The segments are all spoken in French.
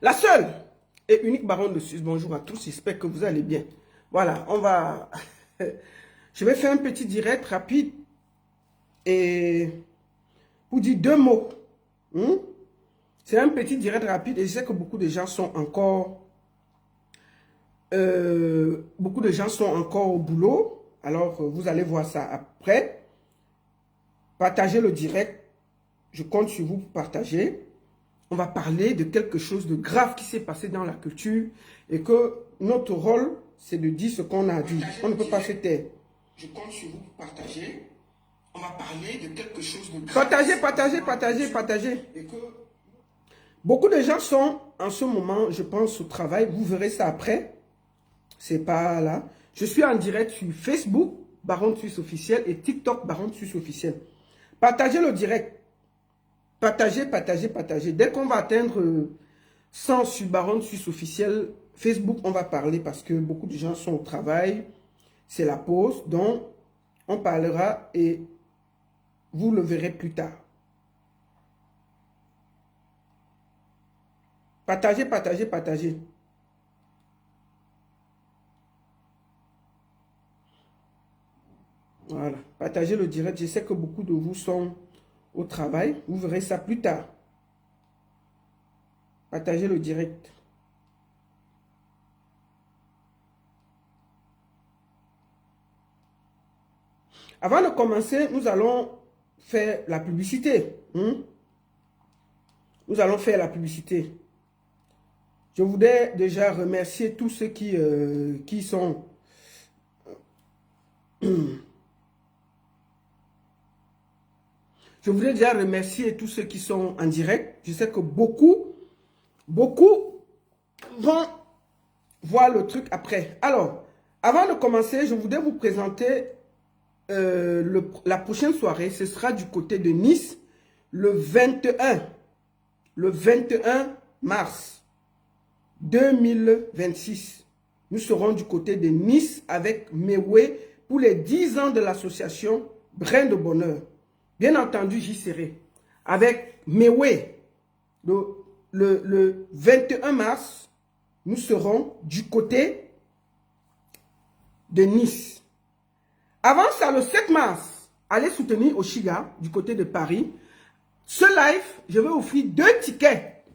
La seule et unique baronne de Suisse. Bonjour à tous, j'espère que vous allez bien. Voilà, on va... Je vais faire un petit direct rapide et pour dire deux mots. C'est un petit direct rapide et je sais que beaucoup de gens sont encore... au boulot. Alors, vous allez voir ça après. Partagez le direct. Je compte sur vous pour partager. On va parler de quelque chose de grave qui s'est passé dans la culture et que notre rôle, c'est de dire ce qu'on a dit. On ne peut pas se taire. Je compte sur vous pour partager. On va parler de quelque chose de grave. Partagez. Et que beaucoup de gens sont en ce moment, je pense, au travail. Vous verrez ça après. C'est pas là. Je suis en direct sur Facebook, Baronne Suisse officiel, et TikTok, Baronne Suisse officiel. Partagez le direct. Partagez. Dès qu'on va atteindre 100 sur Baronne Suisse officiel, Facebook, on va parler parce que beaucoup de gens sont au travail. C'est la pause. Donc, on parlera et vous le verrez plus tard. Partagez. Voilà. Partagez le direct. Je sais que beaucoup de vous sont au travail. Vous verrez ça plus tard. Partagez le direct. Avant de commencer, nous allons faire la publicité. Nous allons faire la publicité. Je voudrais déjà remercier tous ceux qui sont... Je voudrais déjà remercier tous ceux qui sont en direct. Je sais que beaucoup vont voir le truc après. Alors, avant de commencer, je voudrais vous présenter la prochaine soirée. Ce sera du côté de Nice, le 21 mars 2026. Nous serons du côté de Nice avec Mewé pour les 10 ans de l'association Brin de Bonheur. Bien entendu, j'y serai. Avec Mewé, le 21 mars, nous serons du côté de Nice. Avant ça, le 7 mars, allez soutenir Oshiga du côté de Paris. Ce live, je vais offrir 2 tickets.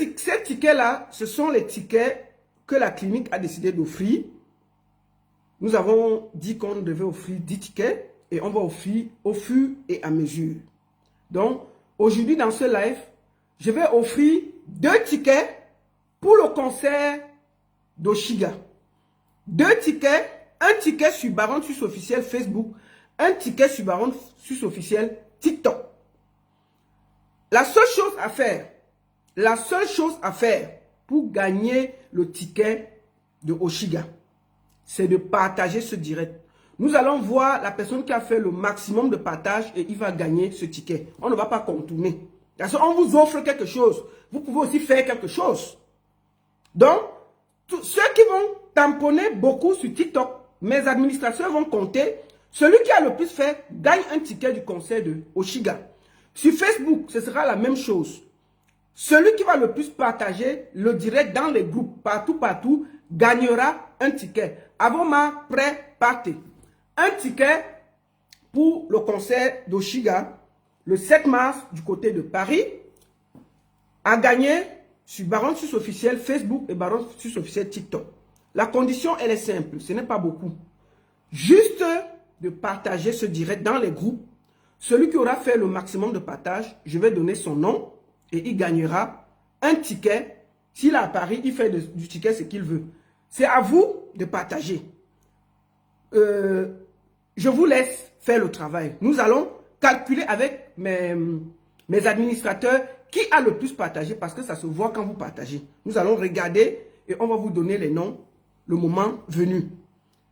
Ces tickets-là, ce sont les tickets que la clinique a décidé d'offrir. Nous avons dit qu'on devait offrir 10 tickets et on va offrir au fur et à mesure. Donc, aujourd'hui, dans ce live, je vais offrir 2 tickets pour le concert d'Oshiga. 2 tickets, un ticket sur Baronne Suisse officiel Facebook, un ticket sur Baronne Suisse officiel TikTok. La seule chose à faire pour gagner le ticket de Oshiga, c'est de partager ce direct. Nous allons voir la personne qui a fait le maximum de partage et il va gagner ce ticket. On ne va pas contourner. Parce qu'on vous offre quelque chose. Vous pouvez aussi faire quelque chose. Donc, ceux qui vont tamponner beaucoup sur TikTok, mes administrateurs vont compter. Celui qui a le plus fait gagne un ticket du concert de Oshiga. Sur Facebook, ce sera la même chose. Celui qui va le plus partager le direct dans les groupes, partout, gagnera un ticket. Avant ma pré-partez. Un ticket pour le concert d'Oshiga, le 7 mars du côté de Paris, à gagner sur Baronne Suisse officiel Facebook et Baronne Suisse officiel TikTok. La condition, elle est simple, ce n'est pas beaucoup. Juste de partager ce direct dans les groupes. Celui qui aura fait le maximum de partage, je vais donner son nom et il gagnera un ticket. S'il est à Paris, il fait du ticket ce qu'il veut. C'est à vous de partager. Je vous laisse faire le travail. Nous allons calculer avec mes administrateurs qui a le plus partagé parce que ça se voit quand vous partagez. Nous allons regarder et on va vous donner les noms le moment venu.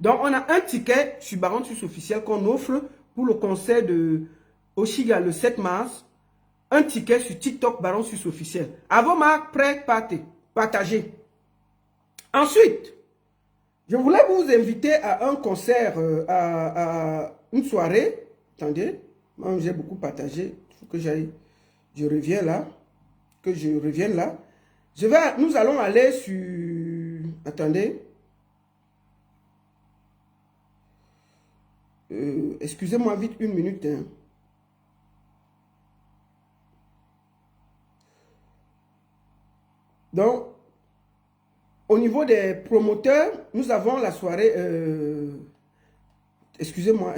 Donc, on a un ticket sur Baronne Suisse officiel qu'on offre pour le concert de Oshiga le 7 mars. Un ticket sur TikTok Baronne Suisse officiel. Avant ma partagez. Ensuite, je voulais vous inviter à un concert, à une soirée. Attendez, moi j'ai beaucoup partagé. Il faut que j'aille Je reviens là. Que je revienne là. Nous allons aller sur... Attendez. Excusez-moi vite une minute. Hein. Donc, au niveau des promoteurs, nous avons la soirée... Excusez-moi,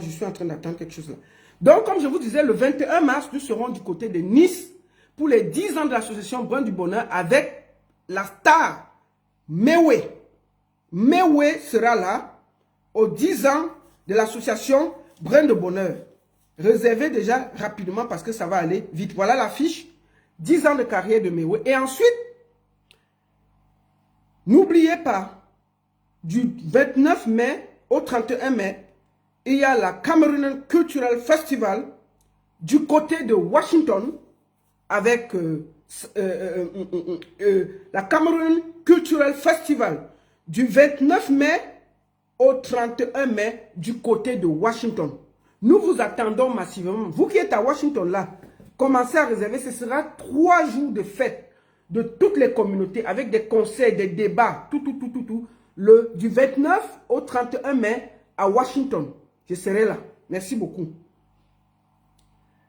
je suis en train d'attendre quelque chose là. Donc, comme je vous disais, le 21 mars, nous serons du côté de Nice pour les 10 ans de l'association Brin du Bonheur avec la star Mewé. Mewé sera là aux 10 ans de l'association Brin de Bonheur. Réservez déjà rapidement parce que ça va aller vite. Voilà l'affiche. 10 ans de carrière de Mewé. Et ensuite, n'oubliez pas, du 29 mai au 31 mai, il y a la Cameroon Cultural Festival du côté de Washington avec la Cameroon Cultural Festival du 29 mai au 31 mai du côté de Washington. Nous vous attendons massivement. Vous qui êtes à Washington là, commencez à réserver. Ce sera 3 jours de fête de toutes les communautés avec des concerts, des débats, tout. Du 29 au 31 mai à Washington. Je serai là. Merci beaucoup.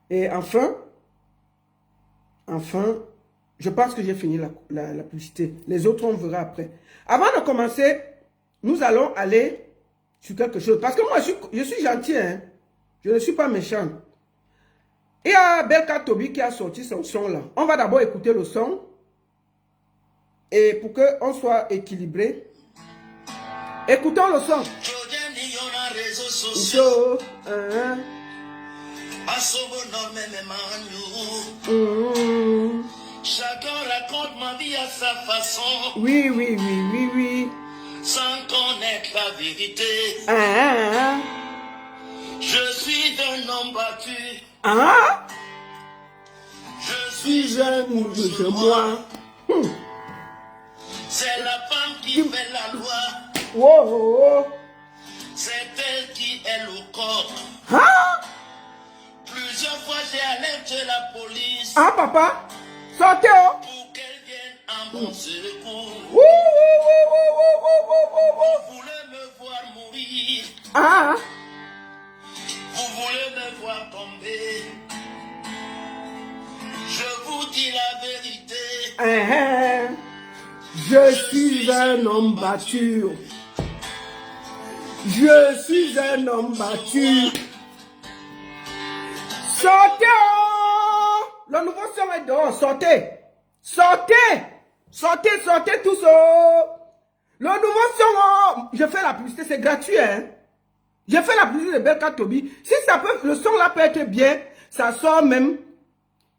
Et enfin, je pense que j'ai fini la publicité. Les autres, on verra après. Avant de commencer, nous allons aller sur quelque chose. Parce que moi, je suis gentil. Hein? Je ne suis pas méchant. Il y a Belka Tobi qui a sorti son son là. On va d'abord écouter le son. Et pour qu'on soit équilibré, écoutons le son. Chacun raconte ma vie à sa façon. Oui. Sans connaître la vérité. Je suis un homme battu. Je suis un ours de moi. C'est la femme qui fait la loi. C'est elle qui est le corps. Plusieurs fois j'ai alerté la police. Papa, sortez pour qu'elle vienne en mon secours. Vous voulez me voir mourir. Vous voulez me voir tomber. Je vous dis la vérité. Je suis un homme battu. Je suis un homme battu. Sortez! Le nouveau son est dehors. Sortez! Sortez tous! Le nouveau son, je fais la publicité, c'est gratuit. Hein? J'ai fait la publicité de Belka Tobi. Si ça peut, le son là peut être bien, ça sort même.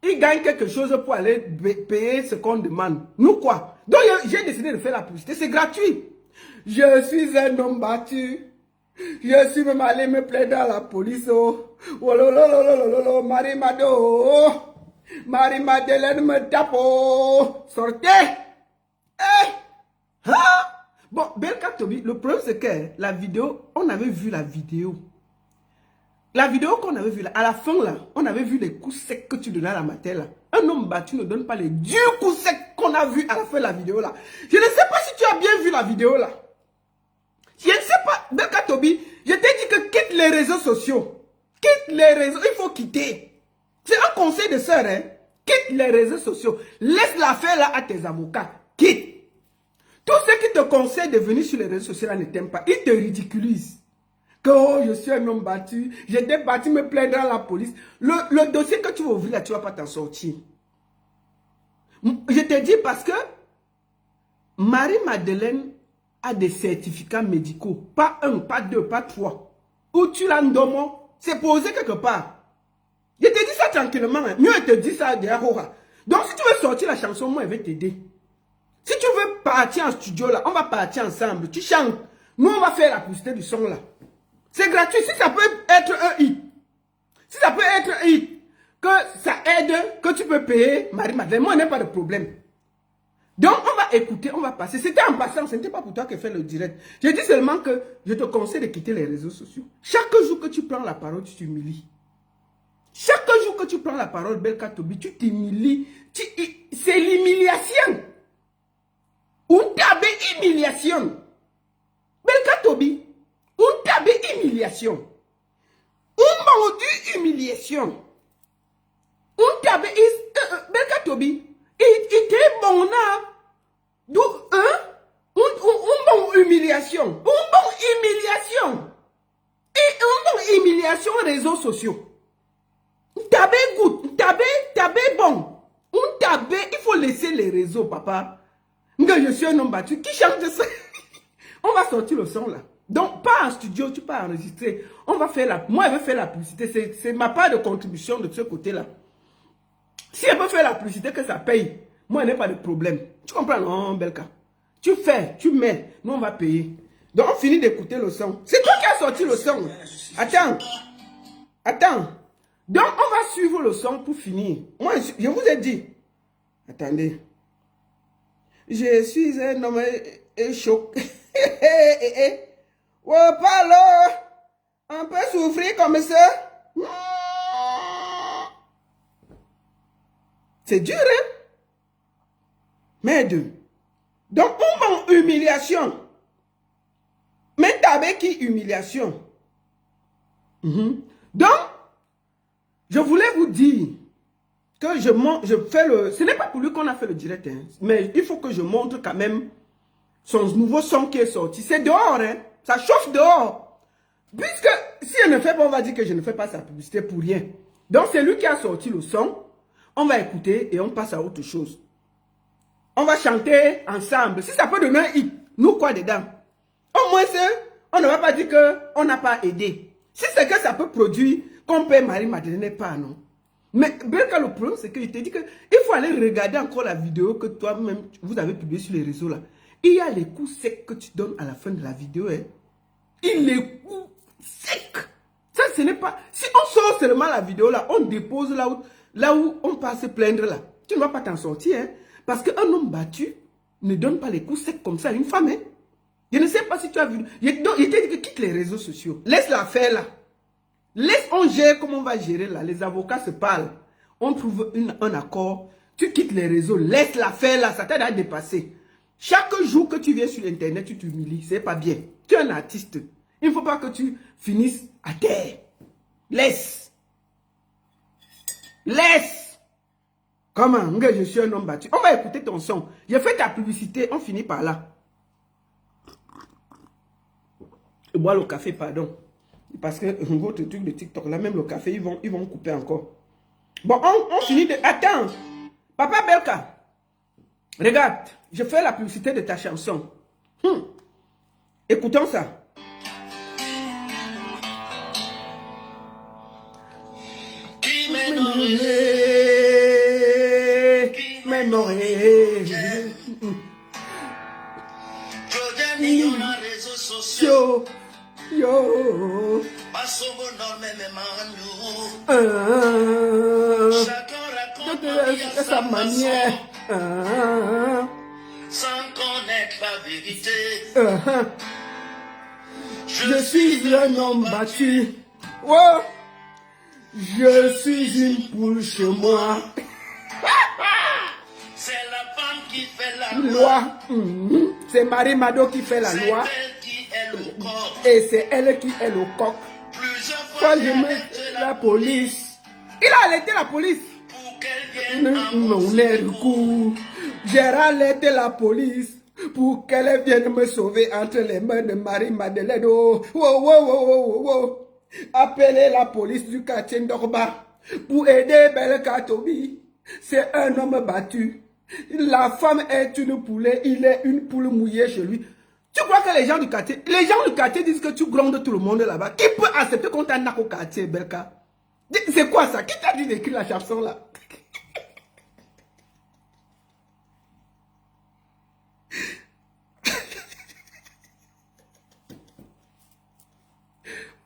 Il gagne quelque chose pour aller payer ce qu'on demande. Nous quoi? Donc j'ai décidé de faire la publicité, c'est gratuit. Je suis un homme battu. Je suis même allé me plaider à la police. Marie-Madeleine me tape. Sortez. Bon, Belka Tobi, le problème c'est que la vidéo, on avait vu la vidéo. La vidéo qu'on avait vue là, à la fin là, on avait vu les coups secs que tu donnais à la matin là. Un homme battu ne donne pas les durs coups secs qu'on a vus à la fin de la vidéo là. Je ne sais pas si tu as bien vu la vidéo là. Je ne sais pas, Belka Tobi, je t'ai dit que quitte les réseaux sociaux. Quitte les réseaux, il faut quitter. C'est un conseil de sœur, hein. Quitte les réseaux sociaux. Laisse l'affaire là à tes avocats. Quitte. Tous ceux qui te conseillent de venir sur les réseaux sociaux là ne t'aiment pas. Ils te ridiculisent. Que oh, je suis un homme battu. J'étais battu, me plaindre à la police. Le dossier que tu vas ouvrir là, tu ne vas pas t'en sortir. Je te dis parce que Marie-Madeleine a des certificats médicaux. Pas 1, pas 2, pas 3. Où tu l'as nommé, c'est posé quelque part. Je te dis ça tranquillement. Hein. Mieux te dit ça derrière. Donc si tu veux sortir la chanson, moi je vais t'aider. Si tu veux partir en studio là, on va partir ensemble. Tu chantes. Nous on va faire la publicité du son là. C'est gratuit. Si ça peut être un hit. Si ça peut être un hit. Que ça aide, que tu peux payer Marie-Madeleine. Moi, il n'y a pas de problème. Donc, on va écouter, on va passer. C'était en passant, ce n'était pas pour toi que fait le direct. J'ai dit seulement que je te conseille de quitter les réseaux sociaux. Chaque jour que tu prends la parole, tu t'humilies. Chaque jour que que tu prends la parole, Belka Tobi, tu t'humilies. C'est l'humiliation. Un tabe humiliation. Belka Tobi, un tabe humiliation. Un mordu humiliation. Un tabe Belka Tobi, il était bon là. D'où, hein? Un bon humiliation. Un bon humiliation. Et un bon humiliation réseaux sociaux. Tabé good, tabé bon. Un tabé, il faut laisser les réseaux, papa. Je suis un homme battu. Qui chante ça? On va sortir le son là. Donc, pas en studio, tu peux enregistrer. On va faire la... Moi, je vais faire la publicité. C'est ma part de contribution de ce côté-là. Si elle peut faire la publicité, que ça paye. Moi, il n'y a pas de problème. Tu comprends, non, Belka? Tu fais, tu mets. Nous, on va payer. Donc, on finit d'écouter le son. C'est toi qui as sorti le son. Attends. Attends. Donc, on va suivre le son pour finir. Moi, je vous ai dit. Attendez. Je suis un homme choqué. Oh, parle. On peut souffrir comme ça. C'est dur, hein? Merde. Donc, on humiliation. Mais t'avais qui humiliation? Donc, je voulais vous dire que je fais le... Ce n'est pas pour lui qu'on a fait le direct, hein, mais il faut que je montre quand même son nouveau son qui est sorti. C'est dehors, hein? Ça chauffe dehors. Puisque si elle ne fait pas, on va dire que je ne fais pas sa publicité pour rien. Donc, c'est lui qui a sorti le son. On va écouter et on passe à autre chose. On va chanter ensemble. Si ça peut donner un hit, nous quoi dedans? Au moins, on ne va pas dire qu'on n'a pas aidé. Si c'est que ça peut produire, qu'on paie Marie-Madeleine pas, non. Mais Belka, le problème, c'est que je t'ai dit qu'il faut aller regarder encore la vidéo que toi-même, vous avez publiée sur les réseaux là. Il y a les coups secs que tu donnes à la fin de la vidéo. Hein. Il les coups secs. Ça, ce n'est pas... Si on sort seulement la vidéo là, on dépose là où on passe se plaindre là. Tu ne vas pas t'en sortir. Hein. Parce qu'un homme battu ne donne pas les coups secs comme ça à une femme. Hein. Je ne sais pas si tu as vu. Il t'a dit que quitte les réseaux sociaux. Laisse-la faire là. Laisse, on gère comme on va gérer là. Les avocats se parlent. On trouve un accord. Tu quittes les réseaux. Laisse-la faire là. Ça t'aide à dépasser. Chaque jour que tu viens sur Internet, tu t'humilies. C'est pas bien. Tu es un artiste. Il ne faut pas que tu finisses à terre. Laisse. Laisse. Comment? Je suis un homme battu. On va écouter ton son. J'ai fait ta publicité. On finit par là. Je bois le café, pardon. Parce que votre truc de TikTok, là, même le café, ils vont couper encore. Bon, on finit de... Attends. Papa Belka. Regarde. Je fais la publicité de ta chanson. Écoutons ça. Qui m'aimerait. Jordan, on a réseaux sociaux. Yo. Chacun raconte sa manière. Sans connaître la vérité. Je suis un homme battu. Oh. Je suis une poule chez moi. C'est la femme qui fait la loi. C'est Marie Mado qui fait la loi. Et c'est elle qui est le coq. Plusieurs fois, je mets la police. Il a alerté la police. Pour qu'elle vienne j'ai alerté la police pour qu'elle vienne me sauver entre les mains de Marie-Madeleine. Oh, wow. Appelez la police du quartier Ndorba pour aider Belka Tobi. C'est un homme battu. La femme est une poulet, il est une poule mouillée chez lui. Tu crois que les gens du quartier disent que tu grondes tout le monde là-bas? Qui peut accepter qu'on t'a au quartier, Belka? C'est quoi ça? Qui t'a dit d'écrire la chanson là?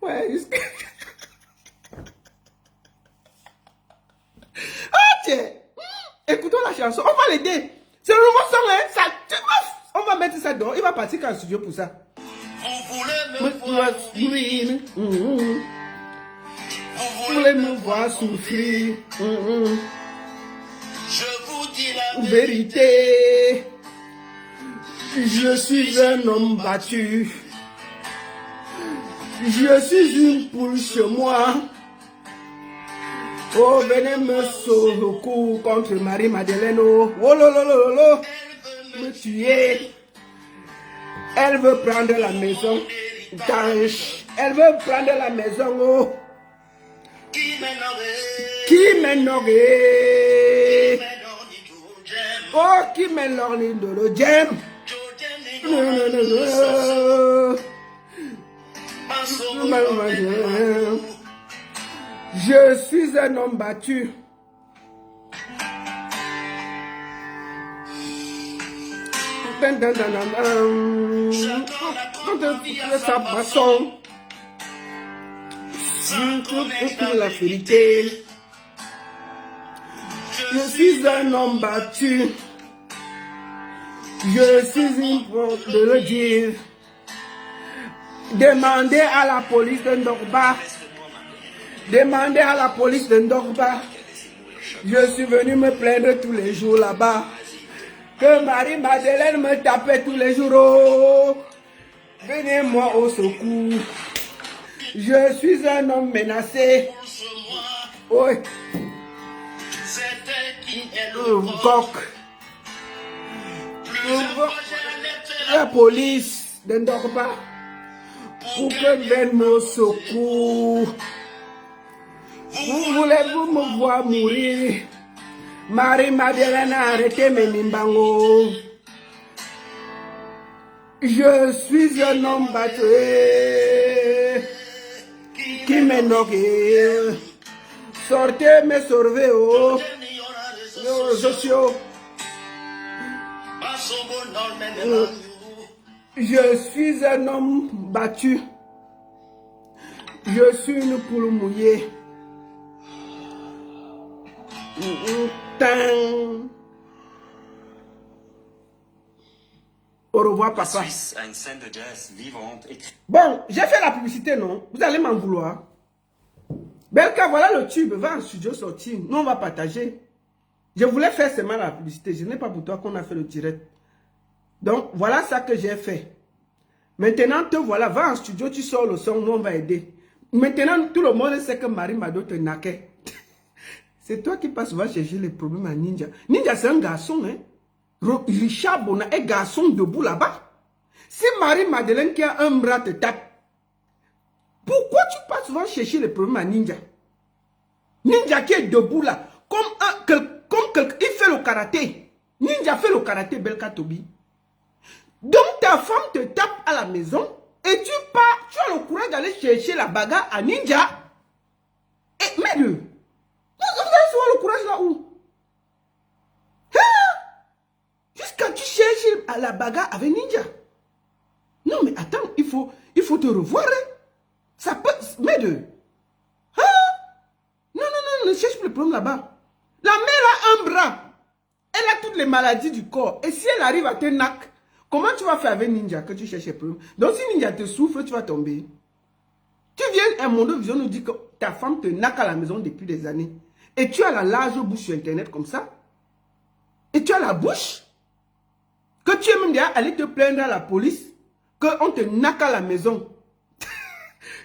Ouais, tiens. Écoutons la chanson. On va l'aider. C'est le nouveau son, hein. Ça, on va mettre ça dedans. Il va partir en studio pour ça. Vous voulez me voir, Vous voulez voulez me voir souffrir. Je vous dis la Vérité. Je suis un homme battu. Je suis une poule chez moi. Oh, venez me sauver le coup contre Marie-Madeleine. Oh, lolo, me tuer. Elle veut prendre la maison. Elle veut prendre la maison. Oh. Qui m'énorgueille. Oh, qui m'énorgueille de le gem. Je suis un homme battu. Sa façon. Sur la vérité. Je suis un homme battu. Je suis une proie de le dire. Demandez à la police de Ndorba. Demandez à la police de Ndorba. Je suis venu me plaindre tous les jours là-bas. Que Marie-Madeleine me tapait tous les jours. Oh, venez-moi au secours. Je suis un homme menacé. Oui. Coq. La police de Ndorba. Pour que vienne au secours. Vous voulez-vous me voir mourir? Marie-Madeleine a arrêté mes nimbango. Je suis un homme battu qui m'énorgueille. Sortez me sauver aux sociaux. Je suis un homme battu. Je suis une poule mouillée. Au revoir, papa. A une scène de jazz vivante. Bon, j'ai fait la publicité, non? Vous allez m'en vouloir. Belka, voilà le tube. Va en studio sortir. Nous, on va partager. Je voulais faire seulement la publicité. Je n'ai pas pour toi qu'on a fait le direct. Donc, voilà ça que j'ai fait. Maintenant, te voilà. Va en studio, tu sors le son. Nous, on va aider. Maintenant, tout le monde sait que Marie Mado te naquait. C'est toi qui passes souvent chercher les problèmes à Ninja. Ninja, c'est un garçon, hein. Richard Bona est garçon debout là-bas. Si Marie-Madeleine qui a un bras te tape, pourquoi tu passes souvent chercher les problèmes à Ninja? Ninja qui est debout là, comme quelqu'un, il fait le karaté. Ninja fait le karaté, Belka Tobi. Donc ta femme te tape à la maison et tu pars, tu as le courage d'aller chercher la bagarre à Ninja. Et mais vous avez souvent le courage là où? Jusqu'à tu cherches à la bagarre avec Ninja. Non mais attends, il faut te revoir. Hein. Ça peut... Mais de... Non, ne cherche plus le problème là-bas. La mère a un bras. Elle a toutes les maladies du corps. Et si elle arrive à te nac, comment tu vas faire avec Ninja que tu cherches le problème? Donc si Ninja te souffre, tu vas tomber. Tu viens à Mondo Vision nous dire que ta femme te nac à la maison depuis des années. Et tu as la large bouche sur Internet comme ça. Et tu as la bouche. Que tu es même déjà allé te plaindre à la police. Qu'on te nac à la maison.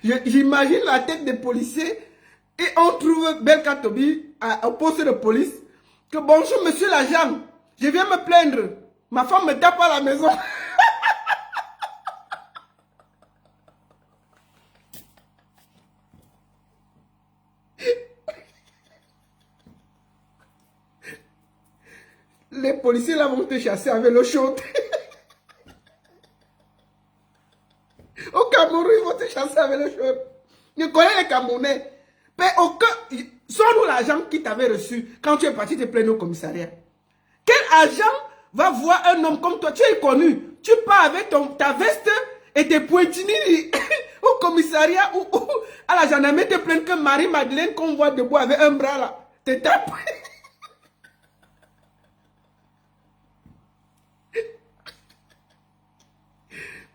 J'imagine la tête des policiers. Et on trouve Belka Tobi au poste de police. Que bonjour monsieur l'agent. Je viens me plaindre. Ma femme me tape à la maison. Les policiers là vont te chasser avec l'eau chaude. Au Cameroun, ils vont te chasser avec l'eau chaude. Je connais les Camerounais. Mais aucun... Sors-nous l'agent qui t'avait reçu quand tu es parti te plaindre au commissariat. Quel agent va voir un homme comme toi? Tu es connu. Tu pars avec ta veste et tes pointinilles au commissariat ou à la gendarmerie te plaindre que Marie-Madeleine qu'on voit debout avec un bras là. Te tape.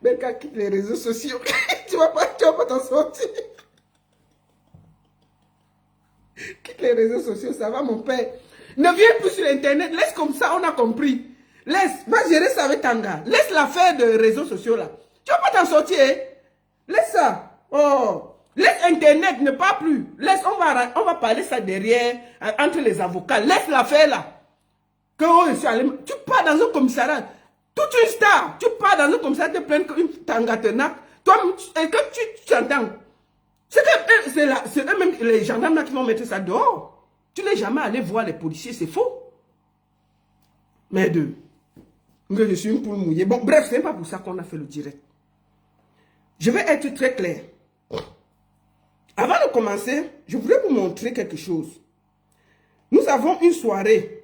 Belka quitte les réseaux sociaux. Tu vas pas t'en sortir. Quitte les réseaux sociaux, ça va mon père. Ne viens plus sur Internet. Laisse comme ça, on a compris. Laisse. Va gérer ça avec Tanga. Laisse l'affaire de réseaux sociaux là. Tu vas pas t'en sortir. Hein? Laisse ça. Oh. Laisse Internet, ne pas plus. Laisse, on va parler ça derrière, entre les avocats. Laisse l'affaire là. Que je suis allé, tu pars dans un commissariat. Toute une star. Tu pars dans un commissariat, te plaindre qu'une Tanga te nappe. Toi, tu entends. C'est eux-mêmes, les gendarmes là qui vont mettre ça dehors. Tu n'es jamais allé voir les policiers, c'est faux. Mais je suis une poule mouillée. Bon, bref, ce n'est pas pour ça qu'on a fait le direct. Je vais être très clair. Avant de commencer, je voudrais vous montrer quelque chose. Nous avons une soirée.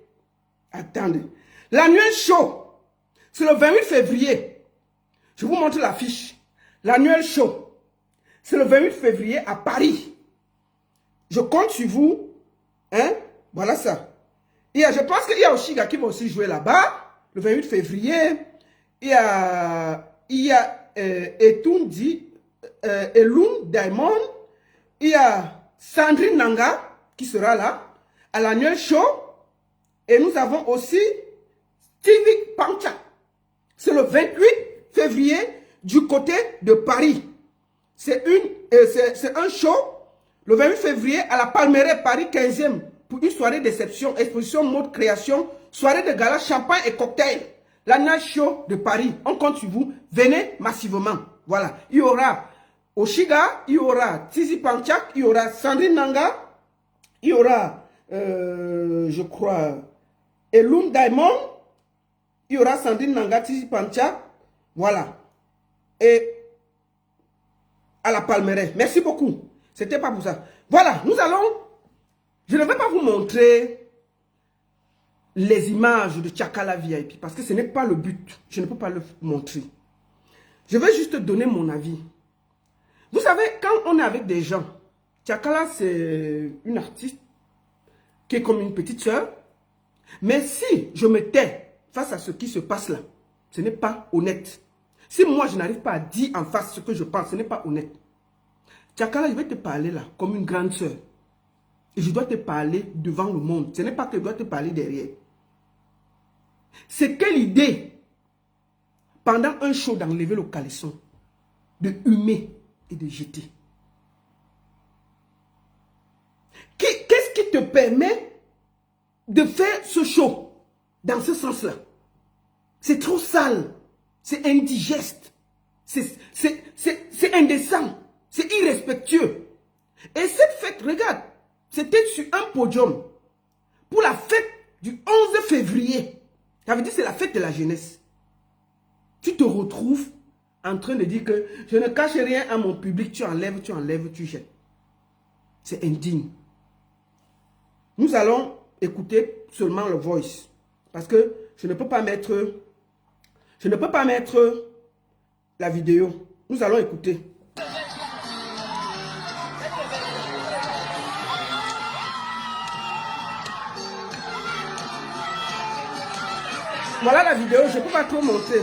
Attendez. L'annuel show. C'est le 28 février. Je vous montre l'affiche. L'annuel show. C'est le 28 février à Paris. Je compte sur vous. Hein? Voilà ça. Je pense qu'il y a Oshiga qui va aussi jouer là-bas. Le 28 février. Il y a Etundi, Elun Diamond. Il y a Sandrine Nanga qui sera là. À l'annuel show. Et nous avons aussi Stevie Pancha. C'est le 28 février du côté de Paris. C'est un show le 28 février à la Palmeraie, Paris 15e, pour une soirée d'exception, exposition, mode, création, soirée de gala, champagne et cocktail. L'annual show de Paris. On compte sur vous. Venez massivement. Voilà. Il y aura Oshiga, il y aura Tizi Panchak, il y aura Sandrine Nanga, il y aura, je crois, Elun Diamond, il y aura Sandrine Nanga, Tizi Panchak. Voilà. Et à la Palmeraie. Merci beaucoup. C'était pas pour ça. Voilà, nous allons... Je ne vais pas vous montrer les images de Tchakala VIP parce que ce n'est pas le but. Je ne peux pas le montrer. Je vais juste donner mon avis. Vous savez, quand on est avec des gens, Tchakala c'est une artiste qui est comme une petite sœur. Mais si je me tais face à ce qui se passe là, ce n'est pas honnête. Si moi, je n'arrive pas à dire en face ce que je pense, ce n'est pas honnête. Tchakala, je vais te parler là, comme une grande sœur. Et je dois te parler devant le monde. Ce n'est pas que je dois te parler derrière. C'est quelle idée, pendant un show, d'enlever le caleçon, de humer et de jeter? Qu'est-ce qui te permet de faire ce show dans ce sens-là? C'est trop sale. C'est indigeste, c'est indécent, c'est irrespectueux. Et cette fête, regarde, c'était sur un podium pour la fête du 11 février. Ça veut dire que c'est la fête de la jeunesse. Tu te retrouves en train de dire que je ne cache rien à mon public, tu enlèves, tu jettes. C'est indigne. Nous allons écouter seulement le voice parce que je ne peux pas mettre... la vidéo. Nous allons écouter. Voilà la vidéo, je ne peux pas trop montrer.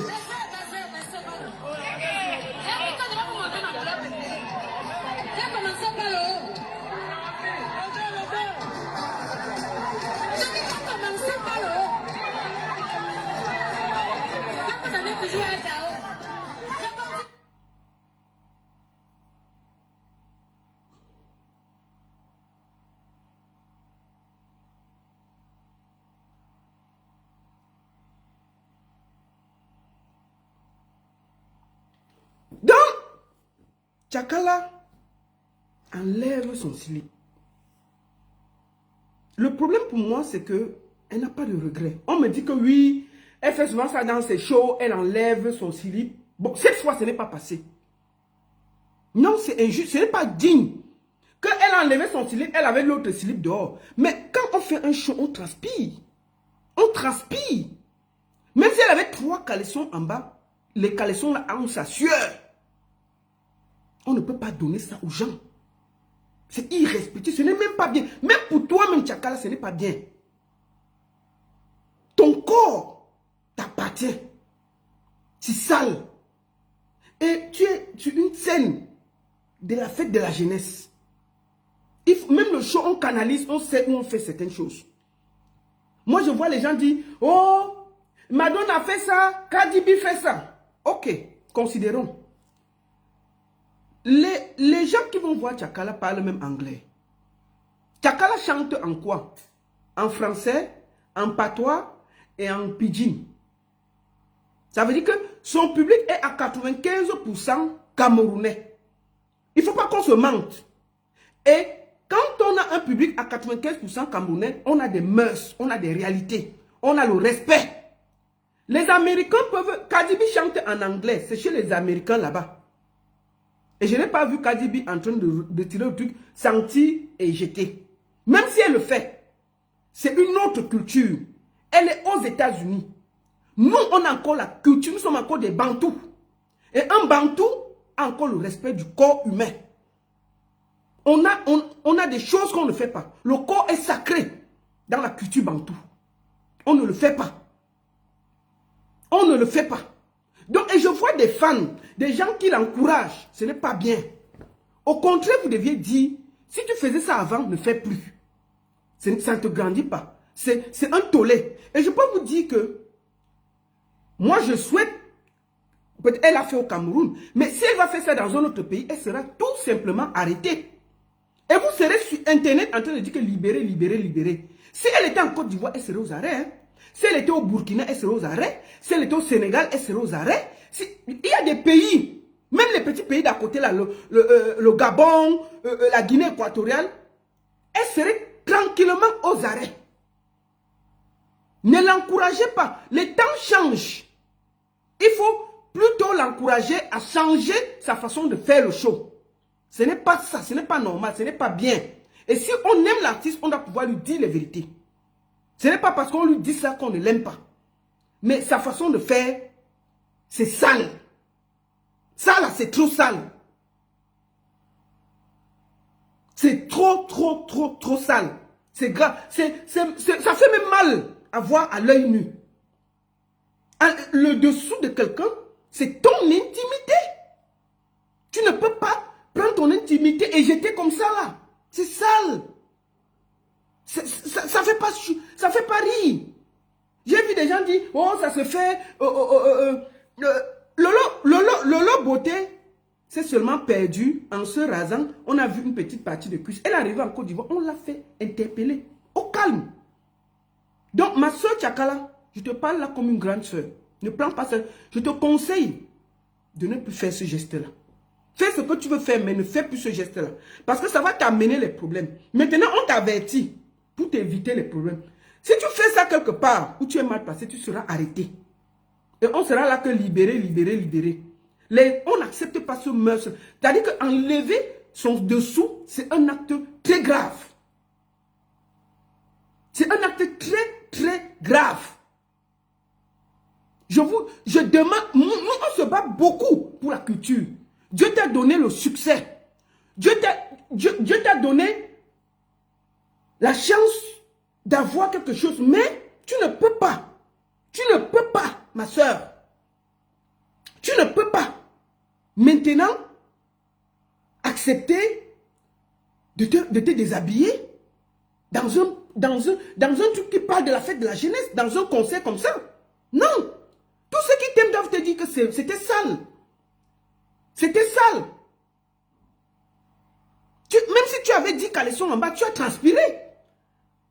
Donc, Tchakala enlève son slip. Le problème pour moi, c'est que elle n'a pas de regret. On me dit que oui, elle fait souvent ça dans ses shows, elle enlève son slip. Bon, cette fois, ce n'est pas passé. Non, c'est injuste, ce n'est pas digne. Quand elle a enlevé son slip, elle avait l'autre slip dehors. Mais quand on fait un show, on transpire. On transpire. Même si elle avait 3 caleçons en bas, les caleçons là ont sa sueur. On ne peut pas donner ça aux gens. C'est irrespectueux, ce n'est même pas bien. Même pour toi-même, Tchakala, ce n'est pas bien. Ton corps t'appartient. C'est sale. Et tu es sur une scène de la fête de la jeunesse. Même le show, on canalise, on sait où on fait certaines choses. Moi, je vois les gens dire, oh, Madonna fait ça, Cardi B fait ça. Ok, considérons. Les gens qui vont voir Tchakala parlent même anglais. Tchakala chante en quoi? En français, en patois et en pidgin. Ça veut dire que son public est à 95% camerounais. Il ne faut pas qu'on se mente. Et quand on a un public à 95% camerounais, on a des mœurs, on a des réalités, on a le respect. Les Américains peuvent... Cardi B chante en anglais, c'est chez les Américains là-bas. Et je n'ai pas vu Cardi B en train de tirer le truc, sentir et jeter. Même si elle le fait, c'est une autre culture. Elle est aux États-Unis. Nous, on a encore la culture, nous sommes encore des Bantous. Et un Bantou a encore le respect du corps humain. On a des choses qu'on ne fait pas. Le corps est sacré dans la culture Bantou. On ne le fait pas. On ne le fait pas. Donc, et je vois des fans, des gens qui l'encouragent. Ce n'est pas bien. Au contraire, vous deviez dire, si tu faisais ça avant, ne fais plus. Ça ne te grandit pas. C'est un tollé. Et je peux vous dire que, moi je souhaite, peut-être elle a fait au Cameroun, mais si elle va faire ça dans un autre pays, elle sera tout simplement arrêtée. Et vous serez sur Internet en train de dire que libérez, libérez, libérez. Si elle était en Côte d'Ivoire, elle serait aux arrêts. Hein? Si elle était au Burkina, elle serait aux arrêts. Si elle était au Sénégal, elle serait aux arrêts. Il y a des pays, même les petits pays d'à côté, là, le Gabon, la Guinée équatoriale, elle serait tranquillement aux arrêts. Ne l'encouragez pas. Les temps changent. Il faut plutôt l'encourager à changer sa façon de faire le show. Ce n'est pas ça, ce n'est pas normal, ce n'est pas bien. Et si on aime l'artiste, on doit pouvoir lui dire les vérités. Ce n'est pas parce qu'on lui dit ça qu'on ne l'aime pas. Mais sa façon de faire, c'est sale. Ça là, c'est trop sale. C'est trop sale. C'est grave. Ça fait même mal à voir à l'œil nu. Le dessous de quelqu'un, c'est ton intimité. Tu ne peux pas prendre ton intimité et jeter comme ça là. C'est sale. Ça fait pas rire. J'ai vu des gens dire, oh ça se fait, Lolo Beauté s'est seulement perdu en se rasant. On a vu une petite partie de cuisse. Elle est arrivée en Côte d'Ivoire, on l'a fait interpeller. Au calme. Donc ma soeur Tchakala, je te parle là comme une grande soeur. Ne prends pas ça. Je te conseille de ne plus faire ce geste-là. Fais ce que tu veux faire, mais ne fais plus ce geste-là. Parce que ça va t'amener les problèmes. Maintenant, on t'avertit pour t'éviter les problèmes. Si tu fais ça quelque part où tu es mal placé, tu seras arrêté. Et on sera là que libéré, libéré, libéré. On n'accepte pas ce meurtre. C'est-à-dire qu'enlever son dessous, c'est un acte très grave. C'est un acte très grave. Je demande, nous on se bat beaucoup pour la culture. Dieu t'a donné le succès. Dieu t'a donné la chance d'avoir quelque chose. Mais tu ne peux pas. Tu ne peux pas, ma soeur. Tu ne peux pas maintenant accepter de te déshabiller dans un truc qui parle de la fête de la jeunesse, dans un concert comme ça. Non. Tous ceux qui t'aiment doivent te dire que c'était sale. C'était sale. Même si tu avais 10 caleçons en bas, tu as transpiré.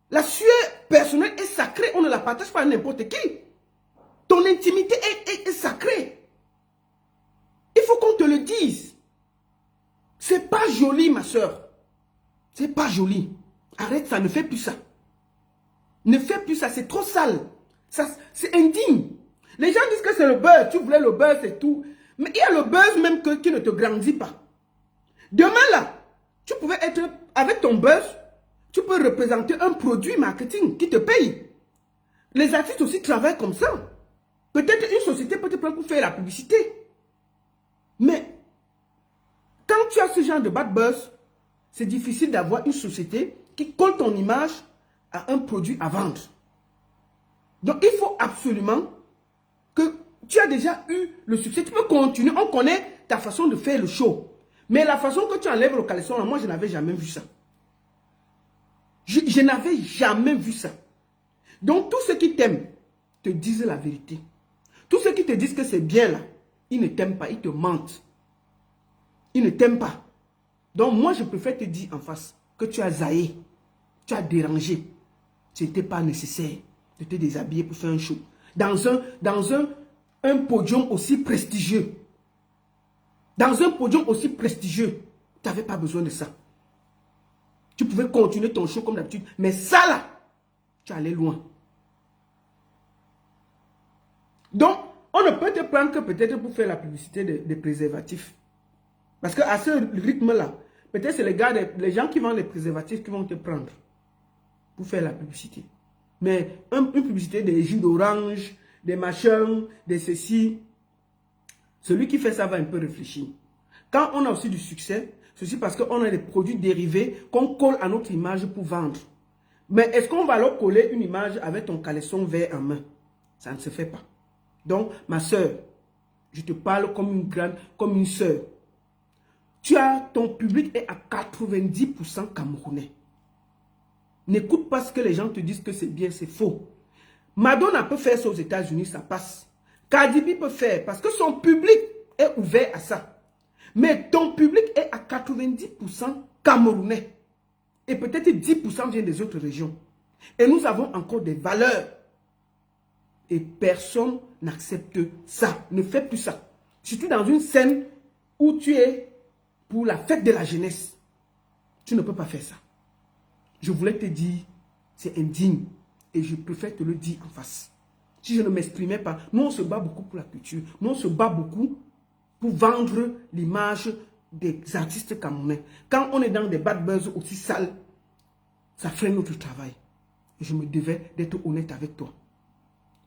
La sueur personnelle est sacrée. On ne la partage pas à n'importe qui. Ton intimité est sacrée. Il faut qu'on te le dise. C'est pas joli, ma soeur. C'est pas joli. Arrête ça, ne fais plus ça. Ne fais plus ça, c'est trop sale. C'est indigne. Les gens disent que c'est le buzz. Tu voulais le buzz et tout. Mais il y a le buzz même qui ne te grandit pas. Demain là, tu pouvais être avec ton buzz, tu peux représenter un produit marketing qui te paye. Les artistes aussi travaillent comme ça. Peut-être une société peut te prendre pour faire la publicité. Mais quand tu as ce genre de bad buzz, c'est difficile d'avoir une société qui colle ton image à un produit à vendre. Donc il faut absolument que tu as déjà eu le succès. Tu peux continuer. On connaît ta façon de faire le show. Mais la façon que tu enlèves le caleçon, moi je n'avais jamais vu ça. Je n'avais jamais vu ça. Donc, tous ceux qui t'aiment te disent la vérité. Tous ceux qui te disent que c'est bien là, ils ne t'aiment pas, ils te mentent. Ils ne t'aiment pas. Donc, moi, je préfère te dire en face que tu as zaillé, tu as dérangé. Ce n'était pas nécessaire de te déshabiller pour faire un show. Dans un podium aussi prestigieux. Dans un podium aussi prestigieux, tu n'avais pas besoin de ça. Tu pouvais continuer ton show comme d'habitude. Mais ça là, tu allais loin. Donc, on ne peut te prendre que peut-être pour faire la publicité des préservatifs. Parce qu'à ce rythme-là, peut-être c'est les gens qui vendent les préservatifs qui vont te prendre pour faire la publicité. Mais une publicité des jus d'orange, des machins, des ceci, celui qui fait ça va un peu réfléchir. Quand on a aussi du succès, ceci parce qu'on a des produits dérivés qu'on colle à notre image pour vendre. Mais est-ce qu'on va leur coller une image avec ton caleçon vert en main? Ça ne se fait pas. Donc, ma soeur, je te parle comme une soeur. Ton public est à 90% camerounais. N'écoute pas ce que les gens te disent que c'est bien, c'est faux. Madonna peut faire ça aux États-Unis, ça passe. Cardi B peut faire parce que son public est ouvert à ça. Mais ton public est à 90% camerounais. Et peut-être 10% vient des autres régions. Et nous avons encore des valeurs. Et personne n'accepte ça. Ne fais plus ça. Surtout dans une scène où tu es pour la fête de la jeunesse. Tu ne peux pas faire ça. Je voulais te dire, c'est indigne. Et je préfère te le dire en face. Si je ne m'exprimais pas, nous on se bat beaucoup pour la culture. Nous on se bat beaucoup pour vendre l'image des artistes camerounais. Quand on est dans des bad buzz aussi sales, ça freine notre travail. Et je me devais d'être honnête avec toi.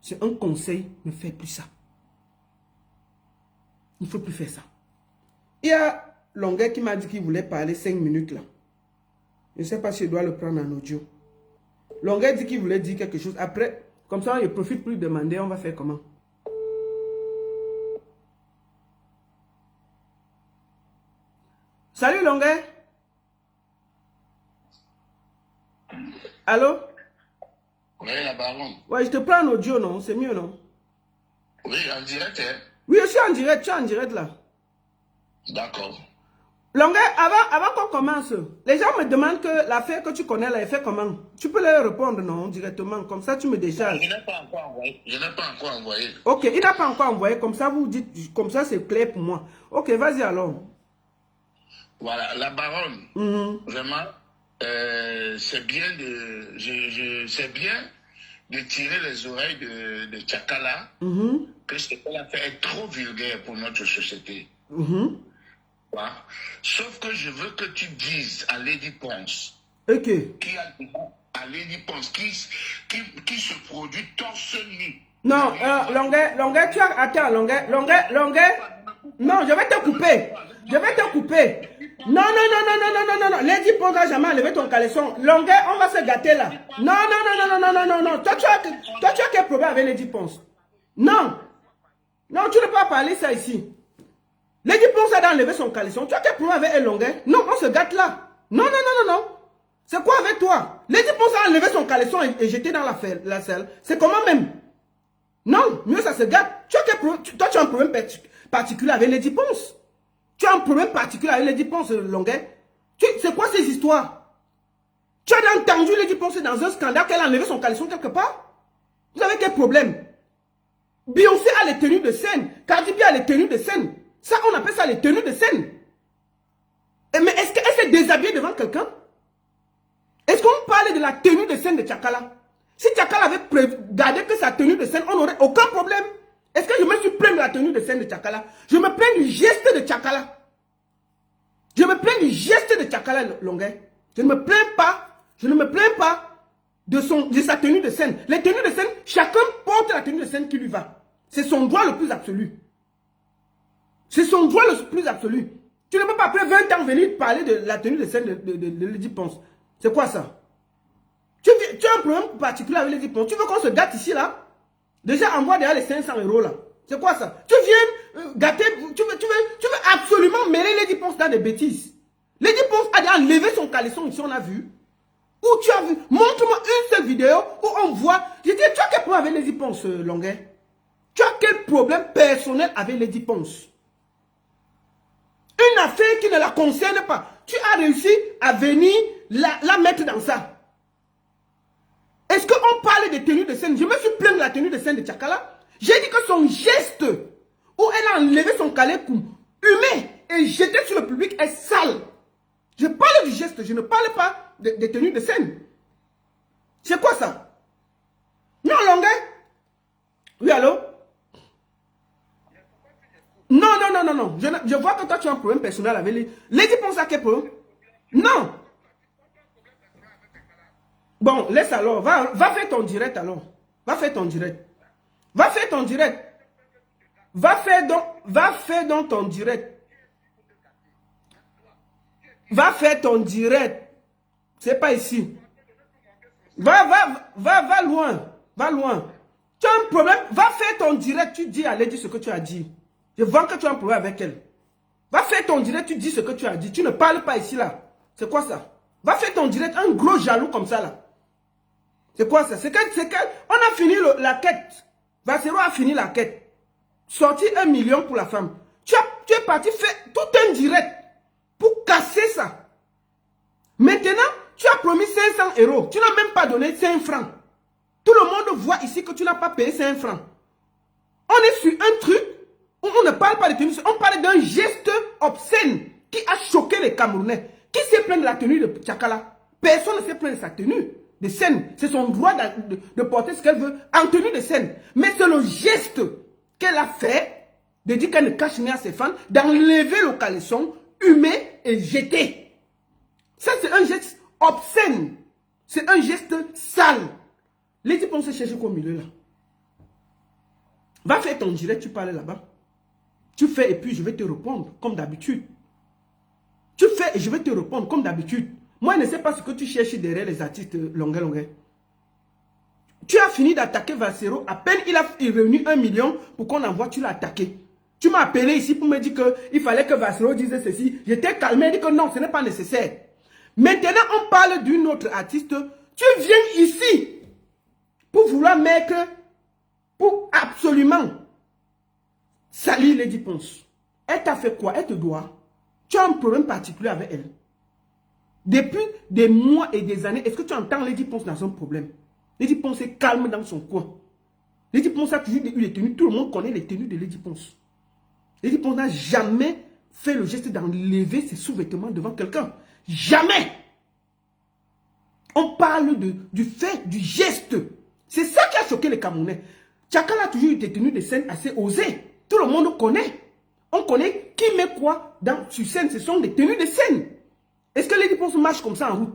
C'est un conseil, ne fais plus ça. Il ne faut plus faire ça. Il y a Longuet qui m'a dit qu'il voulait parler 5 minutes là. Je ne sais pas si je dois le prendre en audio. Longuet dit qu'il voulait dire quelque chose. Après, comme ça, il ne profite plus de demander, on va faire comment? Salut Longuet. Allô? Oui, la baronne. Ouais, je te prends en audio, non? C'est mieux, non? Oui, en direct, hein? Oui, je suis en direct. Tu es en direct, là. D'accord. Longuet, avant qu'on commence, les gens me demandent que l'affaire que tu connais, là, elle fait comment? Tu peux leur répondre, non? Directement. Comme ça, tu me décharges. Je n'ai pas encore envoyé. Je n'ai pas encore envoyé. Ok, il n'a pas encore envoyé. Comme ça, vous dites, comme ça, c'est clair pour moi. Ok, vas-y alors. Voilà, la baronne, vraiment, c'est bien c'est bien de tirer les oreilles de Tchakala, que ce qu'elle a fait est trop vulgaire pour notre société. Voilà. Sauf que je veux que tu dises à Lady Ponce, qui a à Lady Ponce, qui se produit torse nu. Non, Longuet, tu as... Attends, Longuet. Non, je vais te couper. Je vais te couper. Non. Lady Ponce n'a jamais enlevé ton caleçon. Longuet, on va se gâter là. Non. Toi, tu as quel problème avec Lady Ponce? Non, tu ne peux pas parler ça ici. Lady Ponce a enlevé son caleçon. Tu as quel problème avec elle, Longuet? Non, on se gâte là. Non. C'est quoi avec toi? Lady Ponce a enlevé son caleçon et jeté dans la selle. C'est comment même? Non, mieux ça se gâte. Toi, tu as un problème particulier avec Lady Ponce. Tu as un problème particulier avec Lady Ponce, Longuet. C'est quoi ces histoires? Tu as entendu Lady Ponce dans un scandale qu'elle a enlevé son caleçon quelque part? Vous avez quel problème? Beyoncé a les tenues de scène. Cardi B a les tenues de scène. Ça, on appelle ça les tenues de scène. Mais est-ce qu'elle s'est déshabillée devant quelqu'un? Est-ce qu'on parle de la tenue de scène de Tchakala? Si Tchakala avait gardé que sa tenue de scène, on n'aurait aucun problème. Est-ce que je me suis plaint de la tenue de scène de Tchakala? Je me plains du geste de Tchakala. Je me plains du geste de Tchakala, Longuet. Je ne me plains pas de sa tenue de scène. Les tenues de scène, chacun porte la tenue de scène qui lui va. C'est son droit le plus absolu. C'est son droit le plus absolu. Tu ne peux pas après 20 ans venir parler de la tenue de scène de Lady Ponce. C'est quoi ça? Tu as un problème particulier avec Lady Ponce. Tu veux qu'on se gâte ici là? Déjà envoie derrière les 500 € là. C'est quoi ça? Tu viens gâter, tu veux absolument mêler Lady Ponce dans des bêtises. Lady Ponce a déjà enlevé son caleçon ici, on a vu. Où tu as vu? Montre-moi une seule vidéo où on voit. Je dis, tu as quel problème avec Lady Ponce, Longuet? Tu as quel problème personnel avec Lady Ponce? Une affaire qui ne la concerne pas. Tu as réussi à venir la mettre dans ça. Est-ce qu'on parle de tenue de scène? Je me suis plaint de la tenue de scène de Tchakala. J'ai dit que son geste où elle a enlevé son kalekoum humain et jeté sur le public est sale. Je parle du geste, je ne parle pas de tenue de scène. C'est quoi ça? Non, Longuet? Oui, allô? Non, non, non, non, non. Je vois que toi, tu as un problème personnel avec les... Lady Ponce a quel problème? Non. Bon, laisse alors. Va faire ton direct alors. Va faire ton direct. Va faire ton direct. Va faire donc ton direct. Va faire ton direct. C'est pas ici. Va loin. Va loin. Tu as un problème. Va faire ton direct. Tu dis à Lady ce que tu as dit. Je vois que tu as un problème avec elle. Va faire ton direct. Tu dis ce que tu as dit. Tu ne parles pas ici là. C'est quoi ça? Va faire ton direct. Un gros jaloux comme ça là. C'est quoi ça? C'est qu'on a fini la quête. Vasero a fini la quête. Sorti 1 million pour la femme. Tu es parti faire tout un direct pour casser ça. Maintenant, tu as promis 500 €. Tu n'as même pas donné 5 francs. Tout le monde voit ici que tu n'as pas payé 5 francs. On est sur un truc où on ne parle pas de tenue. On parle d'un geste obscène qui a choqué les Camerounais. Qui s'est plaint de la tenue de Tchakala? Personne ne s'est plaint de sa tenue de scène. C'est son droit de porter ce qu'elle veut en tenue de scène. Mais c'est le geste qu'elle a fait de dire qu'elle ne cache rien à ses fans, d'enlever le caleçon, humer et jeter. Ça, c'est un geste obscène. C'est un geste sale. Lady Ponce cherche quoi au milieu là? Va faire ton direct, tu parles là-bas. Tu fais et puis je vais te répondre comme d'habitude. Tu fais et je vais te répondre comme d'habitude. Moi, je ne sais pas ce que tu cherches derrière les artistes longuet. Tu as fini d'attaquer Vasero. À peine il a réuni 1 million pour qu'on envoie, tu l'as attaqué. Tu m'as appelé ici pour me dire qu'il fallait que Vasero dise ceci. J'étais calmé, dit que non, ce n'est pas nécessaire. Maintenant, on parle d'une autre artiste. Tu viens ici pour vouloir mettre, pour absolument salir Lady Ponce. Elle t'a fait quoi? Elle te doit. Tu as un problème particulier avec elle. Depuis des mois et des années, est-ce que tu entends Lady Ponce dans son problème? Lady Ponce est calme dans son coin. Lady Ponce a toujours eu les tenues. Tout le monde connaît les tenues de Lady Ponce. Lady Ponce n'a jamais fait le geste d'enlever ses sous-vêtements devant quelqu'un. Jamais. On parle du fait, du geste. C'est ça qui a choqué les Camerounais. Tchakala a toujours eu des tenues de scène assez osées. Tout le monde connaît. On connaît qui met quoi sur scène. Ce sont des tenues de scène. Est-ce que Lady Ponce marche comme ça en route?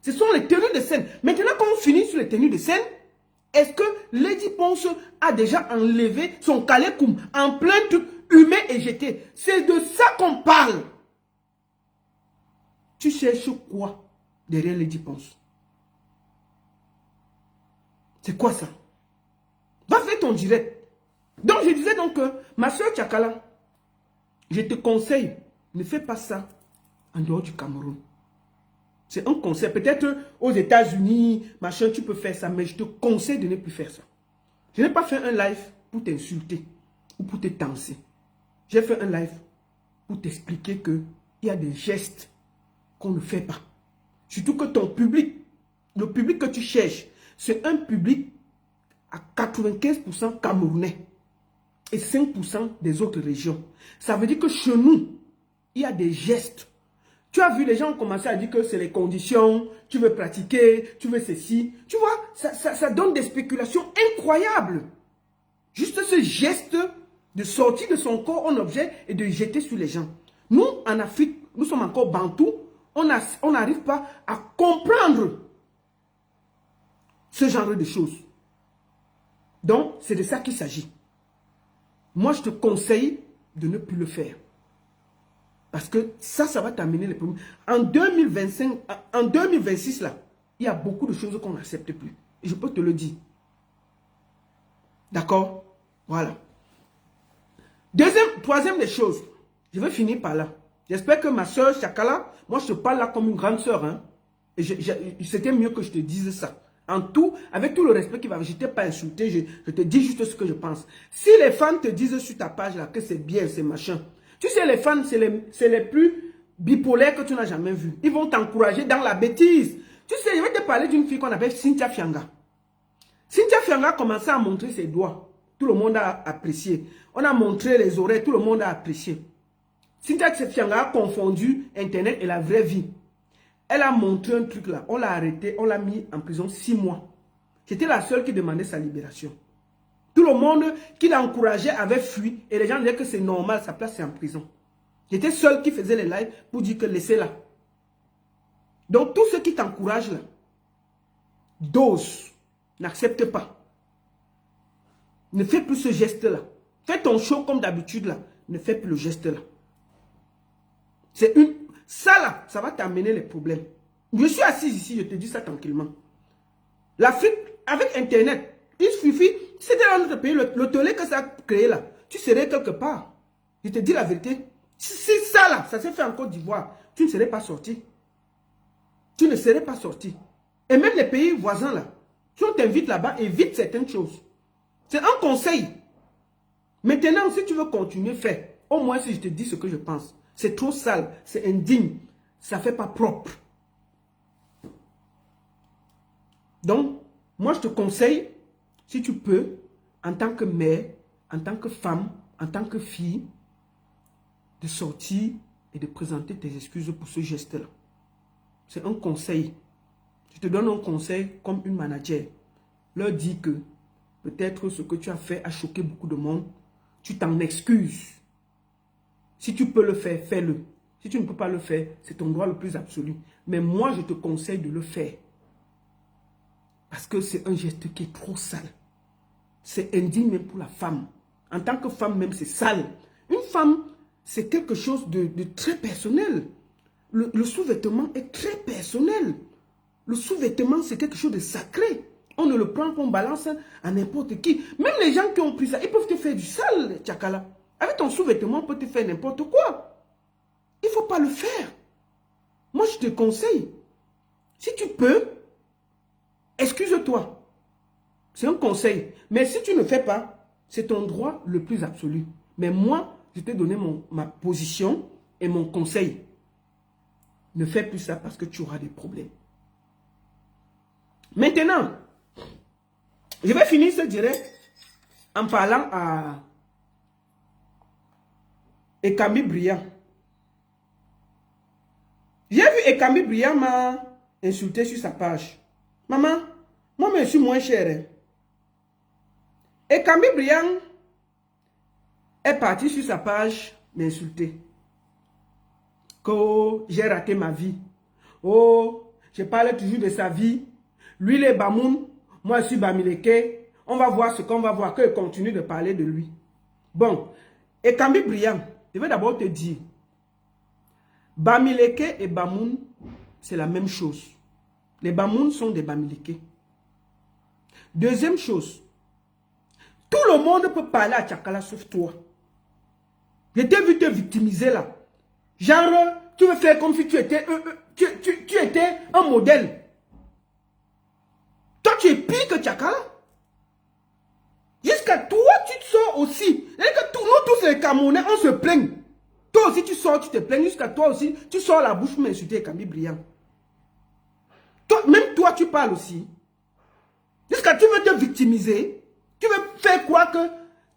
Ce sont les tenues de scène. Maintenant, quand on finit sur les tenues de scène, est-ce que Lady Ponce a déjà enlevé son kalekoum en plein truc humain et jeté? C'est de ça qu'on parle. Tu cherches quoi derrière Lady Ponce? C'est quoi ça? Va faire ton direct. Donc, je disais donc que ma soeur Tchakala, je te conseille, ne fais pas ça en dehors du Cameroun. C'est un conseil. Peut-être aux États-Unis, machin, tu peux faire ça, mais je te conseille de ne plus faire ça. Je n'ai pas fait un live pour t'insulter ou pour te danser. J'ai fait un live pour t'expliquer qu'il y a des gestes qu'on ne fait pas. Surtout que ton public, le public que tu cherches, c'est un public à 95% camerounais et 5% des autres régions. Ça veut dire que chez nous, il y a des gestes. Tu as vu, les gens ont commencé à dire que c'est les conditions, tu veux pratiquer, tu veux ceci. Tu vois, ça donne des spéculations incroyables. Juste ce geste de sortir de son corps en objet et de jeter sur les gens. Nous, en Afrique, nous sommes encore bantous, on n'arrive pas à comprendre ce genre de choses. Donc, c'est de ça qu'il s'agit. Moi, je te conseille de ne plus le faire. Parce que ça va t'amener les problèmes. En 2025, en 2026, là, il y a beaucoup de choses qu'on n'accepte plus. Et je peux te le dire. D'accord? Voilà. Troisième des choses. Je vais finir par là. J'espère que ma soeur Tchakala, moi je te parle là comme une grande soeur. Hein? C'était mieux que je te dise ça. En tout, avec tout le respect qui va, je ne t'ai pas insulté, je te dis juste ce que je pense. Si les fans te disent sur ta page là que c'est bien, c'est machin, tu sais, les fans, c'est les plus bipolaires que tu n'as jamais vus. Ils vont t'encourager dans la bêtise. Tu sais, je vais te parler d'une fille qu'on appelle Cynthia Fianga. Cynthia Fianga a commencé à montrer ses doigts. Tout le monde a apprécié. On a montré les oreilles, tout le monde a apprécié. Cynthia Fianga a confondu Internet et la vraie vie. Elle a montré un truc là, on l'a arrêté, on l'a mis en prison 6 mois. J'étais la seule qui demandait sa libération. Tout le monde qui l'encourageait avait fui et les gens disaient que c'est normal, sa place c'est en prison. J'étais seule qui faisait les lives pour dire que laissez-la. Donc tous ceux qui t'encouragent là, dose, n'accepte pas. Ne fais plus ce geste là. Fais ton show comme d'habitude là, ne fais plus le geste là. C'est une... Ça là, ça va t'amener les problèmes. Je suis assis ici, je te dis ça tranquillement. L'Afrique, avec Internet, il suffit, c'était dans notre pays, le tollé que ça a créé là, tu serais quelque part. Je te dis la vérité. Si ça là, ça s'est fait en Côte d'Ivoire, tu ne serais pas sorti. Tu ne serais pas sorti. Et même les pays voisins là, si on t'invite là-bas, évite certaines choses. C'est un conseil. Maintenant, si tu veux continuer, fais. Au moins si je te dis ce que je pense. C'est trop sale, c'est indigne, ça ne fait pas propre. Donc, moi je te conseille, si tu peux, en tant que mère, en tant que femme, en tant que fille, de sortir et de présenter tes excuses pour ce geste-là. C'est un conseil. Je te donne un conseil comme une manager. Leur dis que peut-être ce que tu as fait a choqué beaucoup de monde. Tu t'en excuses. Si tu peux le faire, fais-le. Si tu ne peux pas le faire, c'est ton droit le plus absolu. Mais moi, je te conseille de le faire. Parce que c'est un geste qui est trop sale. C'est indigne même pour la femme. En tant que femme même, c'est sale. Une femme, c'est quelque chose de très personnel. Le sous-vêtement est très personnel. Le sous-vêtement, c'est quelque chose de sacré. On ne le prend qu'on balance à n'importe qui. Même les gens qui ont pris ça, ils peuvent te faire du sale, tchakala. Avec ton sous-vêtement, on peut te faire n'importe quoi. Il ne faut pas le faire. Moi, je te conseille. Si tu peux, excuse-toi. C'est un conseil. Mais si tu ne fais pas, c'est ton droit le plus absolu. Mais moi, je t'ai donné ma position et mon conseil. Ne fais plus ça parce que tu auras des problèmes. Maintenant, je vais finir ce direct en parlant à Ekami Briand. J'ai vu Ekami Briand m'a insulté sur sa page. Maman, moi je suis moins cher. Ekami Briand est parti sur sa page m'insulter. Que j'ai raté ma vie. Oh, je parle toujours de sa vie. Lui, il est Bamoun. Moi, je suis Bamileke. On va voir ce qu'on va voir. Qu'il continue de parler de lui. Bon. Ekami Briand, je vais d'abord te dire. Bamileke et Bamoun, c'est la même chose. Les Bamoun sont des Bamileke. Deuxième chose. Tout le monde peut parler à Tchakala sauf toi. Je t'ai vu te victimiser là. Genre, tu veux faire comme si tu étais, tu étais un modèle. Toi, tu es pire que Tchakala. Jusqu'à toi, tu te sors aussi. Et que nous tous les Camerounais, on se plaigne. Toi aussi, tu sors, tu te plains. Jusqu'à toi aussi, tu sors la bouche pour m'insulter Ekami Briand. Même toi, tu parles aussi. Jusqu'à tu veux te victimiser. Tu veux faire quoi que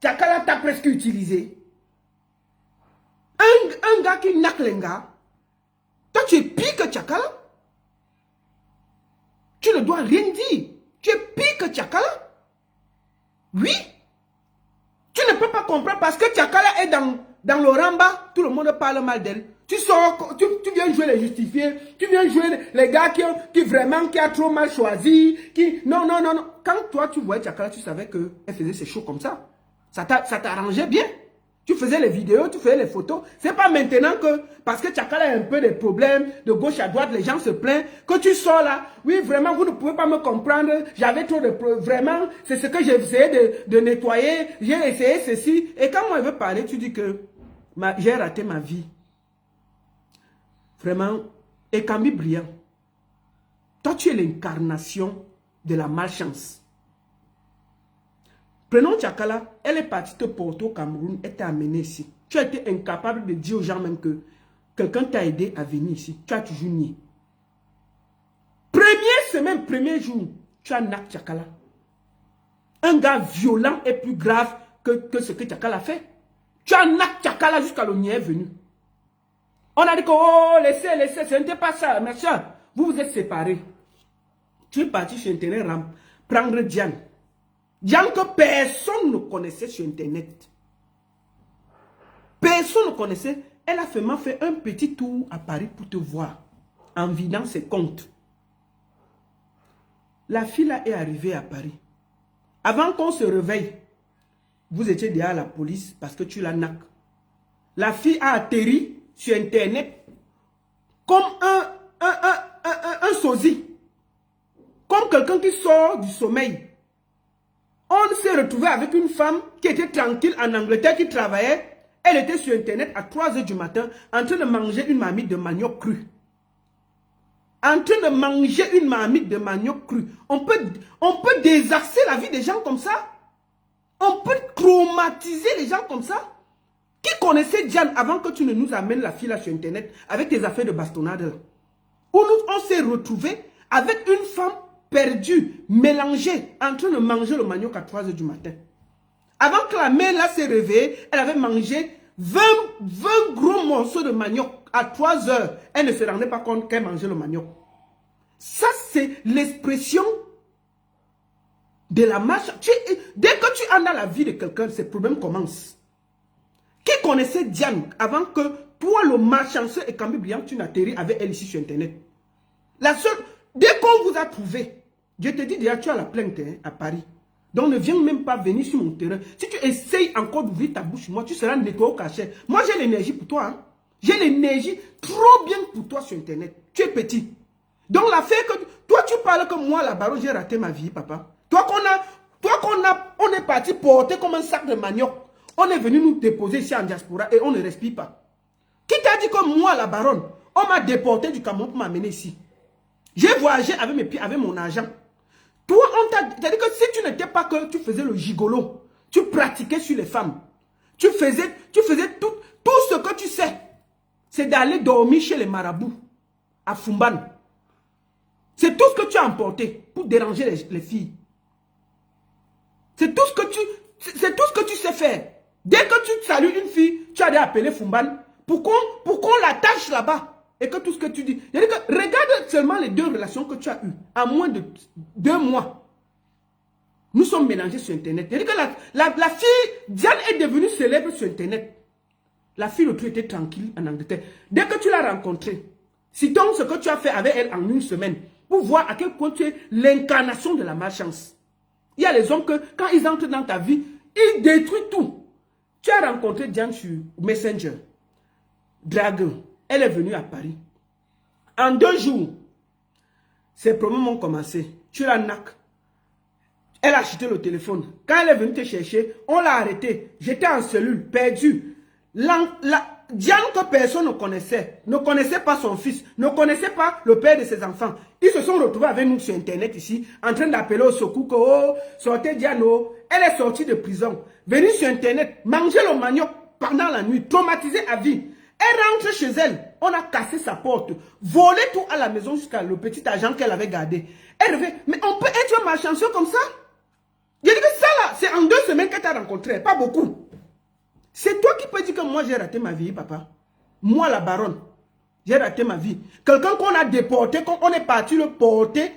Tchakala t'a presque utilisé. Un gars qui n'a que les gars. Toi, tu es pire que Tchakala. Tu ne dois rien dire. Tu es pire que Tchakala. Oui. Tu ne peux pas comprendre parce que Tchakala est dans le Ramba. Tout le monde parle mal d'elle. Tu sors, tu viens jouer les justifiés. Tu viens jouer les gars qui a trop mal choisi. Non. Quand toi, tu voyais Tchakala, tu savais qu'elle faisait ses shows comme ça. Ça t'arrangeait bien. Tu faisais les vidéos, tu faisais les photos. C'est pas maintenant que, parce que Tchakala a un peu de problèmes, de gauche à droite, les gens se plaignent, que tu sors là. Oui, vraiment, vous ne pouvez pas me comprendre. J'avais trop de problèmes. Vraiment, c'est ce que j'ai essayé de nettoyer. J'ai essayé ceci. Et quand moi, je veux parler, tu dis que j'ai raté ma vie. Vraiment, Ekami Briand. Toi, tu es l'incarnation de la malchance. Prenons Tchakala, elle est partie te porter au Cameroun, elle t'a amené ici. Tu as été incapable de dire aux gens même que quelqu'un t'a aidé à venir ici. Tu as toujours nié. Première semaine, premier jour, tu as Nak Tchakala. Un gars violent et plus grave que ce que Tchakala a fait. Tu as Nak Tchakala jusqu'à le nier est venu. On a dit que, oh, laissez, ce n'était pas ça, machin. Vous vous êtes séparés. Tu es parti sur Internet prendre Diane. Diane que personne ne connaissait sur Internet. Personne ne connaissait. Elle a fait un petit tour à Paris pour te voir. En vidant ses comptes. La fille là est arrivée à Paris. Avant qu'on se réveille, vous étiez déjà à la police parce que tu l'as nac. La fille a atterri sur Internet comme un sosie. Comme quelqu'un qui sort du sommeil. On s'est retrouvé avec une femme qui était tranquille en Angleterre, qui travaillait. Elle était sur Internet à 3 h du matin en train de manger une marmite de manioc cru. En train de manger une marmite de manioc cru. On peut désarcer la vie des gens comme ça. On peut traumatiser les gens comme ça. Qui connaissait Diane avant que tu ne nous amènes la fille là sur Internet avec tes affaires de bastonnade là? Où on s'est retrouvé avec une femme perdue, mélangée, en train de manger le manioc à 3 h du matin. Avant que la mère là s'est réveillée, elle avait mangé 20 gros morceaux de manioc à 3 h. Elle ne se rendait pas compte qu'elle mangeait le manioc. Ça, c'est l'expression de la marche. Dès que tu as dans la vie de quelqu'un, ces problèmes commencent. Qui connaissait Diane avant que toi, le malchanceux et Cambi Brillant, tu n'atterris avec elle ici sur Internet? La seule, dès qu'on vous a trouvé, je te dis déjà, tu as la plainte hein, à Paris. Donc ne viens même pas venir sur mon terrain. Si tu essayes encore d'ouvrir ta bouche, moi, tu seras nettoyé au cachet. Moi, j'ai l'énergie pour toi. Hein. J'ai l'énergie trop bien pour toi sur Internet. Tu es petit. Donc l'affaire que... Toi, tu parles que moi, la baronne, j'ai raté ma vie, papa. On est parti porter comme un sac de manioc. On est venu nous déposer ici en diaspora et on ne respire pas. Qui t'a dit que moi, la baronne, on m'a déporté du Cameroun pour m'amener ici? J'ai voyagé avec mes pieds, avec mon argent. Toi, on t'a dit que si tu n'étais pas que tu faisais le gigolo, tu pratiquais sur les femmes, tu faisais tout ce que tu sais, c'est d'aller dormir chez les marabouts, à Fumban. C'est tout ce que tu as emporté pour déranger les filles. C'est tout ce que tu sais faire. Dès que tu salues une fille, tu as dû appeler Fumban pour qu'on l'attache là-bas. Et que tout ce que tu dis. C'est-à-dire que regarde seulement les 2 relations que tu as eues en moins de 2 mois. Nous sommes mélangés sur Internet. C'est-à-dire que la fille, Diane est devenue célèbre sur Internet. La fille, l'autre était tranquille en Angleterre. Dès que tu l'as rencontrée, citons ce que tu as fait avec elle en une semaine, pour voir à quel point tu es l'incarnation de la malchance. Il y a les hommes que, quand ils entrent dans ta vie, ils détruisent tout. Tu as rencontré Diane sur Messenger. Dragon. Elle est venue à Paris. En 2 jours, ses problèmes ont commencé. Tu la nac. Elle a acheté le téléphone. Quand elle est venue te chercher, on l'a arrêtée. J'étais en cellule, perdue. Diane que personne ne connaissait pas son fils, ne connaissait pas le père de ses enfants. Ils se sont retrouvés avec nous sur Internet ici, en train d'appeler au secours que, oh, sortez Diane, oh. Elle est sortie de prison, venue sur Internet, manger le manioc pendant la nuit, traumatisée à vie. Elle rentre chez elle, on a cassé sa porte, volé tout à la maison jusqu'à le petit argent qu'elle avait gardé. Elle revient, mais on peut être malchanceux comme ça? Je dis que ça là, c'est en 2 semaines qu'elle t'a rencontré, pas beaucoup. C'est toi qui peux dire que moi j'ai raté ma vie, papa. Moi la baronne, j'ai raté ma vie. Quelqu'un qu'on a déporté, qu'on est parti le porter,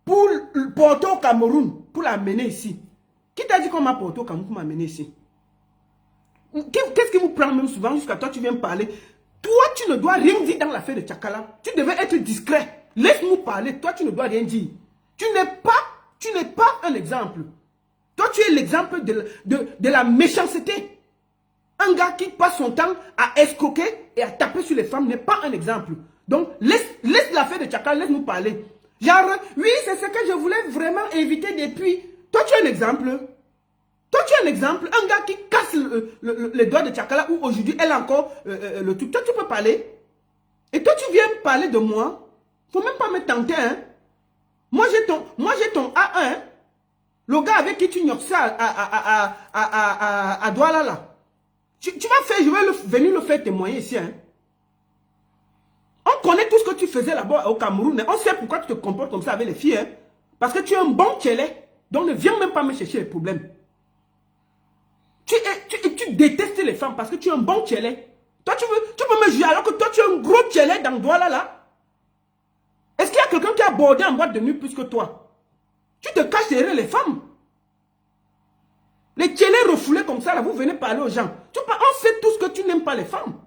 pour le porter au Cameroun, pour l'amener ici. Qui t'a dit qu'on m'a porté au Cameroun pour m'amener ici? Qu'est-ce qui vous prend même souvent jusqu'à toi tu viens parler? Toi tu ne dois rien dire dans l'affaire de Tchakala. Tu devais être discret. Laisse-nous parler. Toi tu ne dois rien dire. Tu n'es pas un exemple. Toi tu es l'exemple de la méchanceté. Un gars qui passe son temps à escroquer et à taper sur les femmes n'est pas un exemple. Donc laisse l'affaire de Tchakala, laisse-nous parler. Genre, oui c'est ce que je voulais vraiment éviter depuis. Toi tu es un exemple. Toi, tu es un exemple, un gars qui casse les doigts de Tchakala où aujourd'hui elle a encore le truc. Toi, tu peux parler. Et toi, tu viens parler de moi. Faut même pas me tenter, hein. Moi, j'ai ton A1. Hein. Le gars avec qui tu gnoques ça à Douala, là. Tu vas faire, je vais venir le faire témoigner ici. Hein. On connaît tout ce que tu faisais là-bas au Cameroun. Hein. On sait pourquoi tu te comportes comme ça avec les filles. Hein. Parce que tu es un bon tchélé. Donc ne viens même pas me chercher les problèmes. Tu détestes les femmes parce que tu es un bon tchélé. Toi, tu peux me juger alors que toi, tu es un gros tchélé dans Douala, là. Est-ce qu'il y a quelqu'un qui a abordé en boîte de nuit plus que toi? Tu te caches derrière les femmes. Les tchélés refoulés comme ça, là, vous venez parler aux gens. On sait tous que tu n'aimes pas les femmes.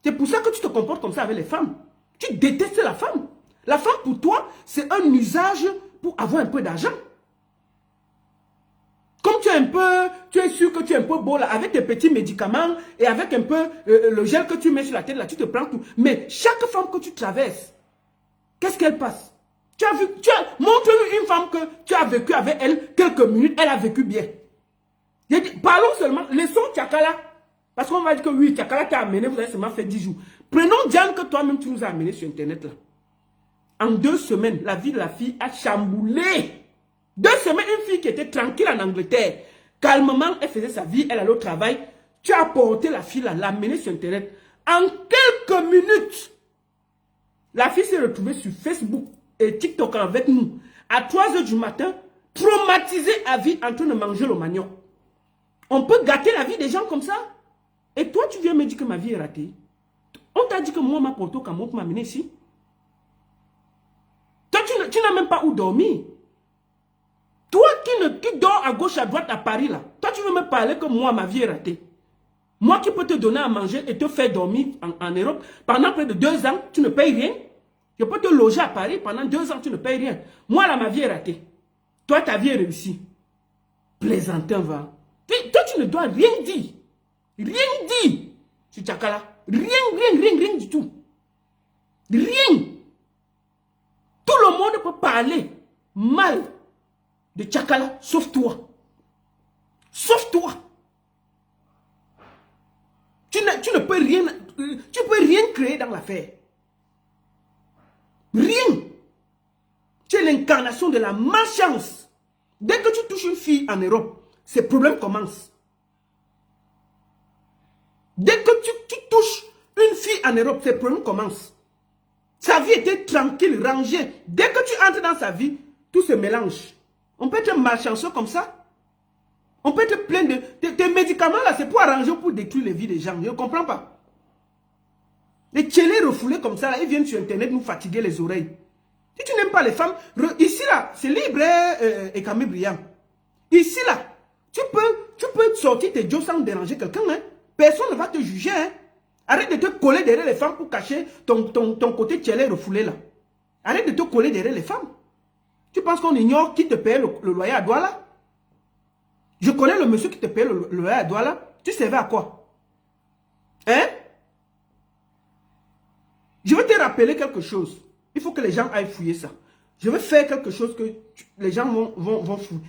C'est pour ça que tu te comportes comme ça avec les femmes. Tu détestes la femme. La femme, pour toi, c'est un usage pour avoir un peu d'argent. Comme tu es sûr que tu es un peu beau là, avec tes petits médicaments et avec un peu le gel que tu mets sur la tête là, tu te prends tout. Mais chaque femme que tu traverses, qu'est-ce qu'elle passe? Montre-lui une femme que tu as vécu avec elle quelques minutes, elle a vécu bien. Parlons seulement, laissons Tchakala. Parce qu'on va dire que oui, Tchakala t'a amené, vous avez seulement fait 10 jours. Prenons Diane que toi-même tu nous as amené sur Internet là. En 2 semaines, la vie de la fille a chamboulé. 2 semaines, une fille qui était tranquille en Angleterre, calmement, elle faisait sa vie, elle allait au travail. Tu as porté la fille là, l'as amenée sur Internet. En quelques minutes, la fille s'est retrouvée sur Facebook et TikTok avec nous. À 3 h du matin, traumatisée à vie en train de manger le manioc. On peut gâter la vie des gens comme ça. Et toi, tu viens me dire que ma vie est ratée. On t'a dit que moi, ma porto Cameroun pour m'amener ici. Toi, tu n'as même pas où dormir. Toi qui dors à gauche, à droite, à Paris, là. Toi, tu veux me parler que moi, ma vie est ratée. Moi qui peux te donner à manger et te faire dormir en Europe pendant près de 2 ans, tu ne payes rien. Je peux te loger à Paris pendant 2 ans, tu ne payes rien. Moi, là, ma vie est ratée. Toi, ta vie est réussie. Plaisantin, va. Toi, tu ne dois rien dire. Rien dire sur Tchakala. Rien du tout. Rien. Tout le monde peut parler mal de Tchakala, sauf toi. Sauf toi. Tu ne peux rien créer dans l'affaire. Rien. Tu es l'incarnation de la malchance. Dès que tu touches une fille en Europe, ces problèmes commencent. Dès que tu touches une fille en Europe, ces problèmes commencent. Sa vie était tranquille, rangée. Dès que tu entres dans sa vie, tout se mélange. On peut être malchanceux comme ça. On peut être plein de... Tes médicaments là, c'est pour arranger, pour détruire les vies des gens. Je ne comprends pas. Les tchélés refoulés comme ça, là, ils viennent sur Internet nous fatiguer les oreilles. Si tu n'aimes pas les femmes, ici là, c'est libre et Camille Briand. Ici là, tu peux sortir tes jobs sans déranger quelqu'un. Hein? Personne ne va te juger. Hein? Arrête de te coller derrière les femmes pour cacher ton côté tchélé refoulé là. Arrête de te coller derrière les femmes. Tu penses qu'on ignore qui te paye le loyer à Douala? Je connais le monsieur qui te paye le loyer à Douala. Tu servais à quoi? Hein? Je vais te rappeler quelque chose. Il faut que les gens aillent fouiller ça. Je vais faire quelque chose que les gens vont fouiller.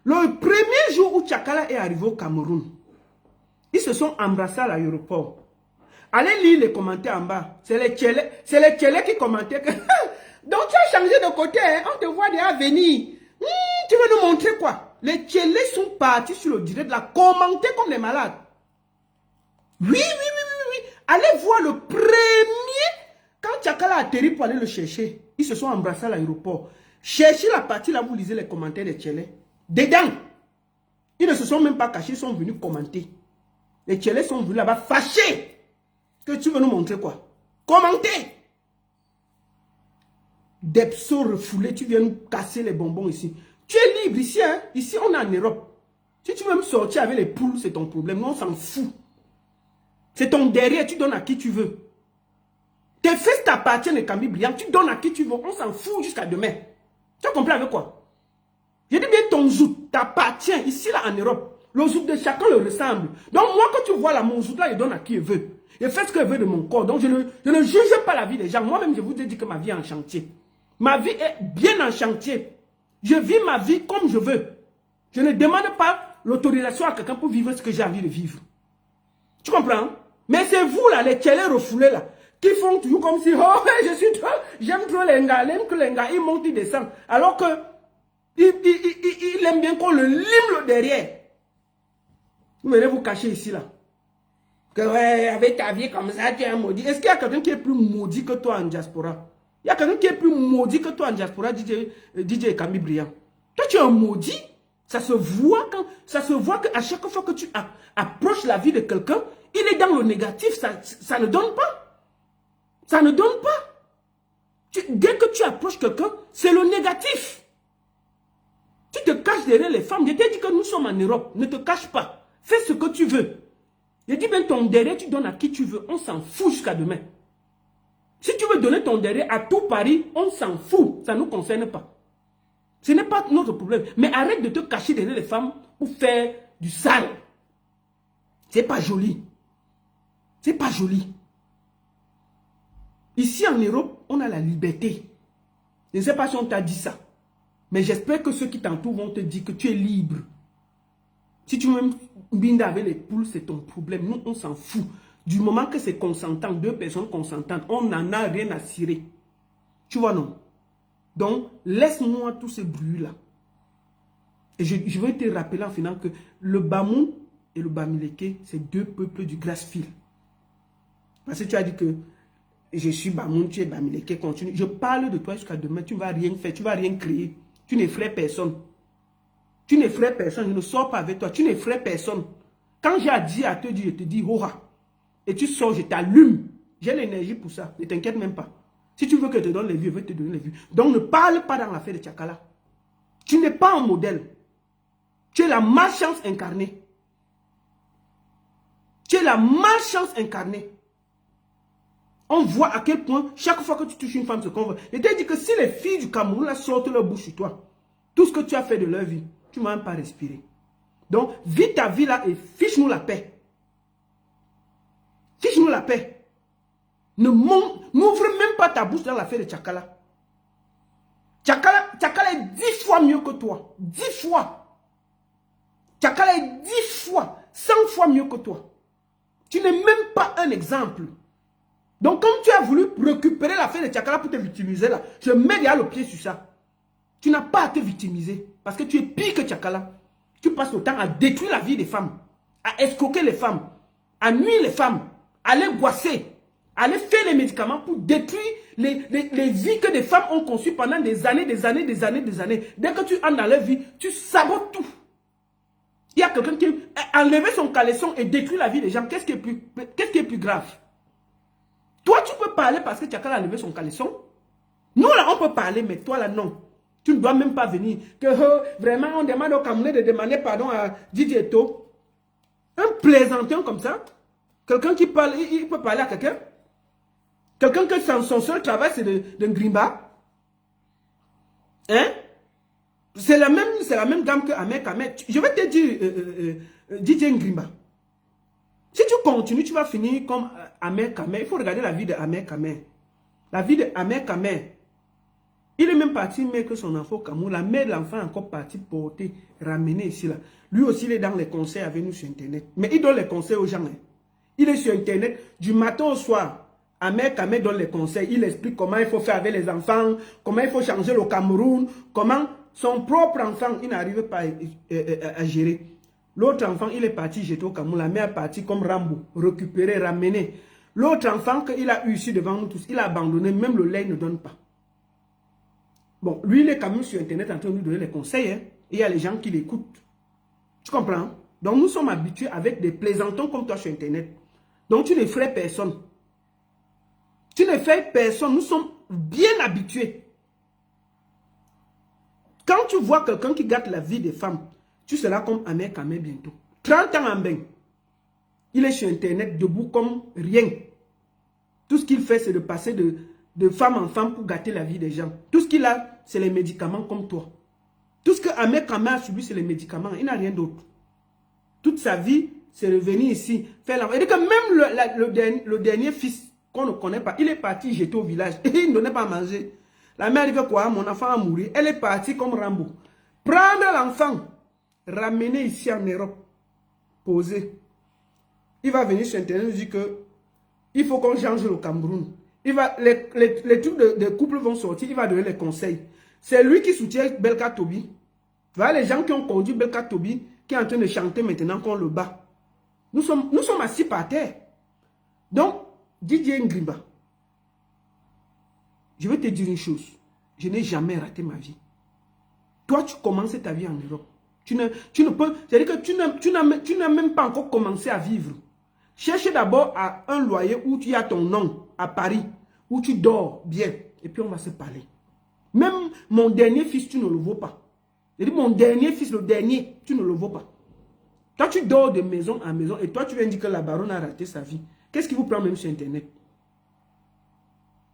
Le premier jour où Tchakala est arrivé au Cameroun, ils se sont embrassés à l'aéroport. Allez lire les commentaires en bas. C'est les tchélés qui commentaient que... Donc tu as changé de côté, hein? On te voit déjà venir. Tu veux nous montrer quoi? Les tchélés sont partis sur le direct, la commenter comme des malades. Oui. Allez voir le premier. Quand Tchakala a atterri pour aller le chercher, ils se sont embrassés à l'aéroport. Cherchez la partie là, vous lisez les commentaires des tchélés. Dedans, ils ne se sont même pas cachés, ils sont venus commenter. Les tchélés sont venus là-bas fâchés. Que tu veux nous montrer quoi? Commenter. Des psauds refoulés, tu viens nous casser les bonbons ici. Tu es libre ici, hein? Ici, on est en Europe. Si tu veux me sortir avec les poules, c'est ton problème. Nous, on s'en fout. C'est ton derrière, tu donnes à qui tu veux. Tes fesses t'appartiennent, les Camille Briand, tu donnes à qui tu veux. On s'en fout jusqu'à demain. Tu as compris avec quoi? Je dis bien ton zout t'appartient ici, là, en Europe. Le zout de chacun le ressemble. Donc, moi, quand tu vois là, mon zout là, je donne à qui je veux. Je fais ce que je veux de mon corps. Donc, je ne juge pas la vie des gens. Moi-même, je vous ai dit que ma vie est en chantier. Ma vie est bien en chantier. Je vis ma vie comme je veux. Je ne demande pas l'autorisation à quelqu'un pour vivre ce que j'ai envie de vivre. Tu comprends? Mais c'est vous là, les tchélés refoulés là, qui font toujours comme si, oh, j'aime trop les gars, il monte, il descend. Alors que, il aime bien qu'on le lime le derrière. Vous venez vous cacher ici, là. Que, ouais, avec ta vie comme ça, tu es un maudit. Est-ce qu'il y a quelqu'un qui est plus maudit que toi en diaspora? Il y a quelqu'un qui est plus maudit que toi en diaspora, DJ Camille Briand. Toi, tu es un maudit. Ça se voit qu'à chaque fois que tu approches la vie de quelqu'un, il est dans le négatif. Ça ne donne pas. Ça ne donne pas. Dès que tu approches quelqu'un, c'est le négatif. Tu te caches derrière les femmes. Je t'ai dit que nous sommes en Europe. Ne te cache pas. Fais ce que tu veux. Je dis bien ton derrière, tu donnes à qui tu veux. On s'en fout jusqu'à demain. Si tu veux donner ton derrière à tout Paris, on s'en fout. Ça ne nous concerne pas. Ce n'est pas notre problème. Mais arrête de te cacher derrière les femmes pour faire du sale. C'est pas joli. C'est pas joli. Ici en Europe, on a la liberté. Je ne sais pas si on t'a dit ça. Mais j'espère que ceux qui t'entourent vont te dire que tu es libre. Si tu veux binder avec les poules, c'est ton problème. Nous, on s'en fout. Du moment que c'est consentant, deux personnes consentantes, on n'en a rien à cirer. Tu vois, non? Donc, laisse-moi tous ces bruits-là. Et je vais te rappeler en finant que le Bamoun et le Bamileke, c'est deux peuples du Grassfield. Parce que tu as dit que je suis Bamoun, tu es Bamileke, continue. Je parle de toi jusqu'à demain, tu ne vas rien faire, tu ne vas rien créer. Tu n'effraies personne. Tu n'effraies personne, je ne sors pas avec toi, tu n'effraies personne. Quand j'ai dit à te dire, je te dis, hurrah. Et tu sors, je t'allume. J'ai l'énergie pour ça, ne t'inquiète même pas. Si tu veux que je te donne les vues, je vais te donner les vues. Donc ne parle pas dans l'affaire de Tchakala. Tu n'es pas un modèle. Tu es la malchance incarnée. Tu es la malchance incarnée. On voit à quel point, chaque fois que tu touches une femme, ce qu'on veut. Et tu as dit que si les filles du Cameroun là, sortent leur bouche sur toi, tout ce que tu as fait de leur vie, tu ne vas même pas respirer. Donc, vis ta vie là et fiche-nous la paix. Fiche-nous la paix. N'ouvre même pas ta bouche dans l'affaire de Tchakala. Tchakala est 10 fois mieux que toi. 10 fois. Tchakala est 10 fois, 100 fois mieux que toi. Tu n'es même pas un exemple. Donc, comme tu as voulu récupérer l'affaire de Tchakala pour te victimiser là, je mets déjà le pied sur ça. Tu n'as pas à te victimiser parce que tu es pire que Tchakala. Tu passes le temps à détruire la vie des femmes, à escroquer les femmes, à nuire les femmes, à les boisser, à les faire les médicaments pour détruire les vies que des femmes ont conçues pendant des années, des années, des années, des années. Dès que tu entres dans leur vie, tu sabotes tout. Il y a quelqu'un qui a enlevé son caleçon et détruit la vie des gens. Qu'est-ce qui est plus grave? Toi, tu peux parler parce que Tchakala a enlevé son caleçon. Nous, là, on peut parler, mais toi, là, non. Tu ne dois même pas venir. Que vraiment, on demande au Camerounais de demander pardon à Didier Eto. Un plaisantin comme ça. Quelqu'un qui parle, il peut parler à quelqu'un. Quelqu'un que son seul travail, c'est de grimba. Hein? C'est la même gamme que Ahmed Kamer. Je vais te dire, DJ Ngrimba. Si tu continues, tu vas finir comme Ahmed Kamer. Il faut regarder la vie de Ahmed Kamer. La vie de Ahmed Kamer. Il est même parti mettre son enfant au Cameroun. La mère de l'enfant est encore partie porter, ramener ici. Là. Lui aussi, il est dans les conseils avec nous sur Internet. Mais il donne les conseils aux gens. Hein. Il est sur Internet du matin au soir. Ahmed Kamer donne les conseils. Il explique comment il faut faire avec les enfants, comment il faut changer le Cameroun, comment son propre enfant, il n'arrive pas à gérer. L'autre enfant, il est parti jeter au Cameroun. La mère est partie comme Rambo, récupérer, ramener. L'autre enfant qu'il a eu ici devant nous tous, il a abandonné. Même le lait, il ne donne pas. Bon, lui, il est quand même sur Internet en train de nous donner les conseils. Hein, et il y a les gens qui l'écoutent. Tu comprends? Donc, nous sommes habitués avec des plaisantons comme toi sur Internet. Donc, tu n'effraies personne. Tu n'effraies personne. Nous sommes bien habitués. Quand tu vois quelqu'un qui gâte la vie des femmes, tu seras comme Ahmed Kamer bientôt. 30 ans en bain. Il est sur Internet debout comme rien. Tout ce qu'il fait, c'est de passer de femme en femme pour gâter la vie des gens. Tout ce qu'il a, c'est les médicaments comme toi. Tout ce que Ahmed Kamer a subi, c'est les médicaments. Il n'a rien d'autre. Toute sa vie, c'est de venir ici, faire l'enfant. Et que même le dernier fils qu'on ne connaît pas, il est parti jeter au village. Et il ne donnait pas à manger. La mère dit quoi? Mon enfant a mouru. Elle est partie comme Rambo. Prendre l'enfant, ramener ici en Europe, poser. Il va venir sur Internet et dire que il faut qu'on change le Cameroun. Les trucs de couple vont sortir, il va donner les conseils. C'est lui qui soutient Belka Tobi. Voilà les gens qui ont conduit Belka Tobi, qui est en train de chanter maintenant qu'on le bat. Nous sommes assis par terre. Donc, Didier Ngrimba, je vais te dire une chose. Je n'ai jamais raté ma vie. Toi, tu commences ta vie en Europe. Tu ne peux... C'est-à-dire que tu n'as même pas encore commencé à vivre. Cherche d'abord un loyer où tu as ton nom, à Paris, où tu dors bien. Et puis on va se parler. Même mon dernier fils, tu ne le vaux pas. C'est-à-dire mon dernier fils, le dernier, tu ne le vaux pas. Toi, tu dors de maison en maison et toi, tu viens dire que la baronne a raté sa vie. Qu'est-ce qui vous prend même sur Internet?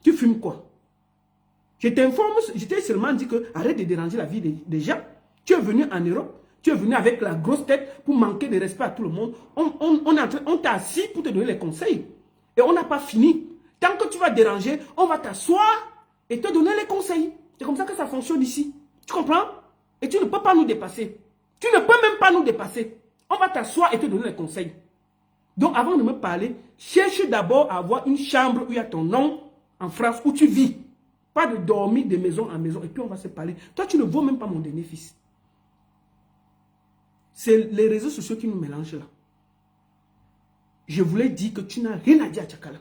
Tu fumes quoi? Je t'informe, je t'ai seulement dit que arrête de déranger la vie des gens. Tu es venu en Europe, tu es venu avec la grosse tête pour manquer de respect à tout le monde. On t'a assis pour te donner les conseils. Et on n'a pas fini. Tant que tu vas déranger, on va t'asseoir et te donner les conseils. C'est comme ça que ça fonctionne ici. Tu comprends? Et tu ne peux pas nous dépasser. Tu ne peux même pas nous dépasser. On va t'asseoir et te donner les conseils. Donc avant de me parler, cherche d'abord à avoir une chambre où il y a ton nom en France, où tu vis. Pas de dormir de maison en maison. Et puis on va se parler. Toi, tu ne vaux même pas mon dernier fils. C'est les réseaux sociaux qui nous mélangent là. Je voulais dire que tu n'as rien à dire à Tchakala.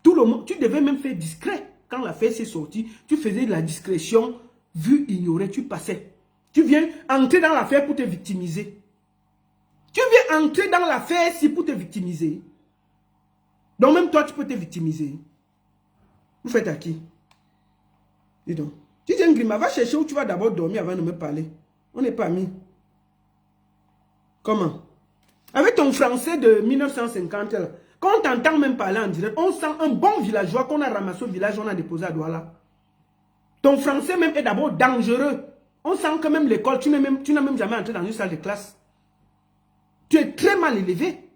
Tout le monde, tu devais même faire discret. Quand l'affaire s'est sortie, tu faisais de la discrétion, vu, ignoré, tu passais. Tu viens entrer dans l'affaire pour te victimiser. Tu viens entrer dans l'affaire si pour te victimiser. Donc même toi, tu peux te victimiser. Vous faites à qui? Dis donc. Tu dis un grima, va chercher où tu vas d'abord dormir avant de me parler. On n'est pas amis. Comment? Avec ton français de 1950, là, quand on t'entend même parler en direct, on sent un bon villageois qu'on a ramassé au village, on a déposé à Douala. Ton français même est d'abord dangereux. On sent que même l'école, tu n'as même jamais entré dans une salle de classe. Tu es très mal élevé,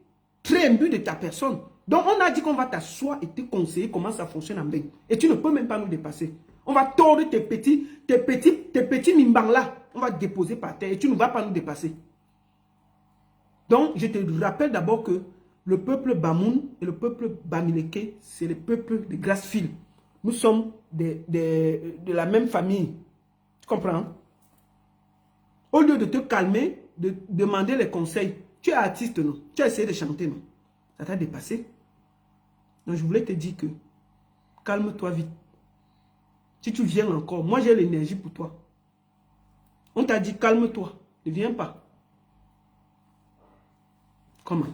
très imbu de ta personne. Donc on a dit qu'on va t'asseoir et te conseiller comment ça fonctionne en bain. Et tu ne peux même pas nous dépasser. On va tordre tes petits mimbans là. On va te déposer par terre et tu ne vas pas nous dépasser. Donc je te rappelle d'abord que le peuple Bamoun et le peuple Bamileke, c'est le peuple de Grassfield. Nous sommes de la même famille. Tu comprends? Au lieu de te calmer, de demander les conseils, tu es artiste, non? Tu as essayé de chanter, non? Ça t'a dépassé? Donc je voulais te dire que calme-toi vite. Si tu viens encore, moi j'ai l'énergie pour toi. On t'a dit calme-toi, ne viens pas. Comment?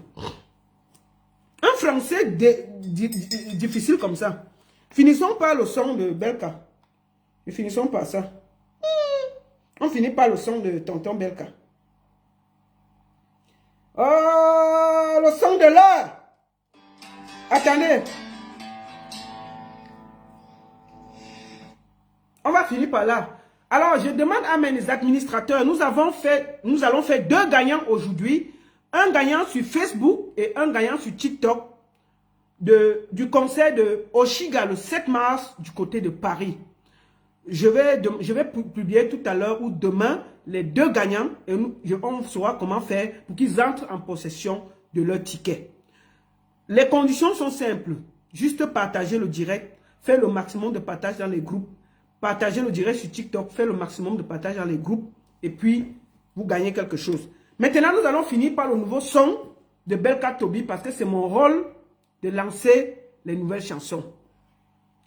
Un français difficile comme ça. Finissons par le son de Belka. Et finissons par ça. On finit par le son de tonton Belka. Oh, le son de l'heure. Attendez. On va finir par là. Alors, je demande à mes administrateurs, nous allons faire 2 gagnants aujourd'hui. Un gagnant sur Facebook et un gagnant sur TikTok du concert de Oshiga le 7 mars du côté de Paris. Je vais publier tout à l'heure ou demain les 2 gagnants et on saura comment faire pour qu'ils entrent en possession de leur ticket. Les conditions sont simples. Juste partager le direct, faire le maximum de partage dans les groupes. Partager le direct sur TikTok, faire le maximum de partage dans les groupes et puis vous gagnez quelque chose. Maintenant, nous allons finir par le nouveau son de Belka Tobi parce que c'est mon rôle de lancer les nouvelles chansons.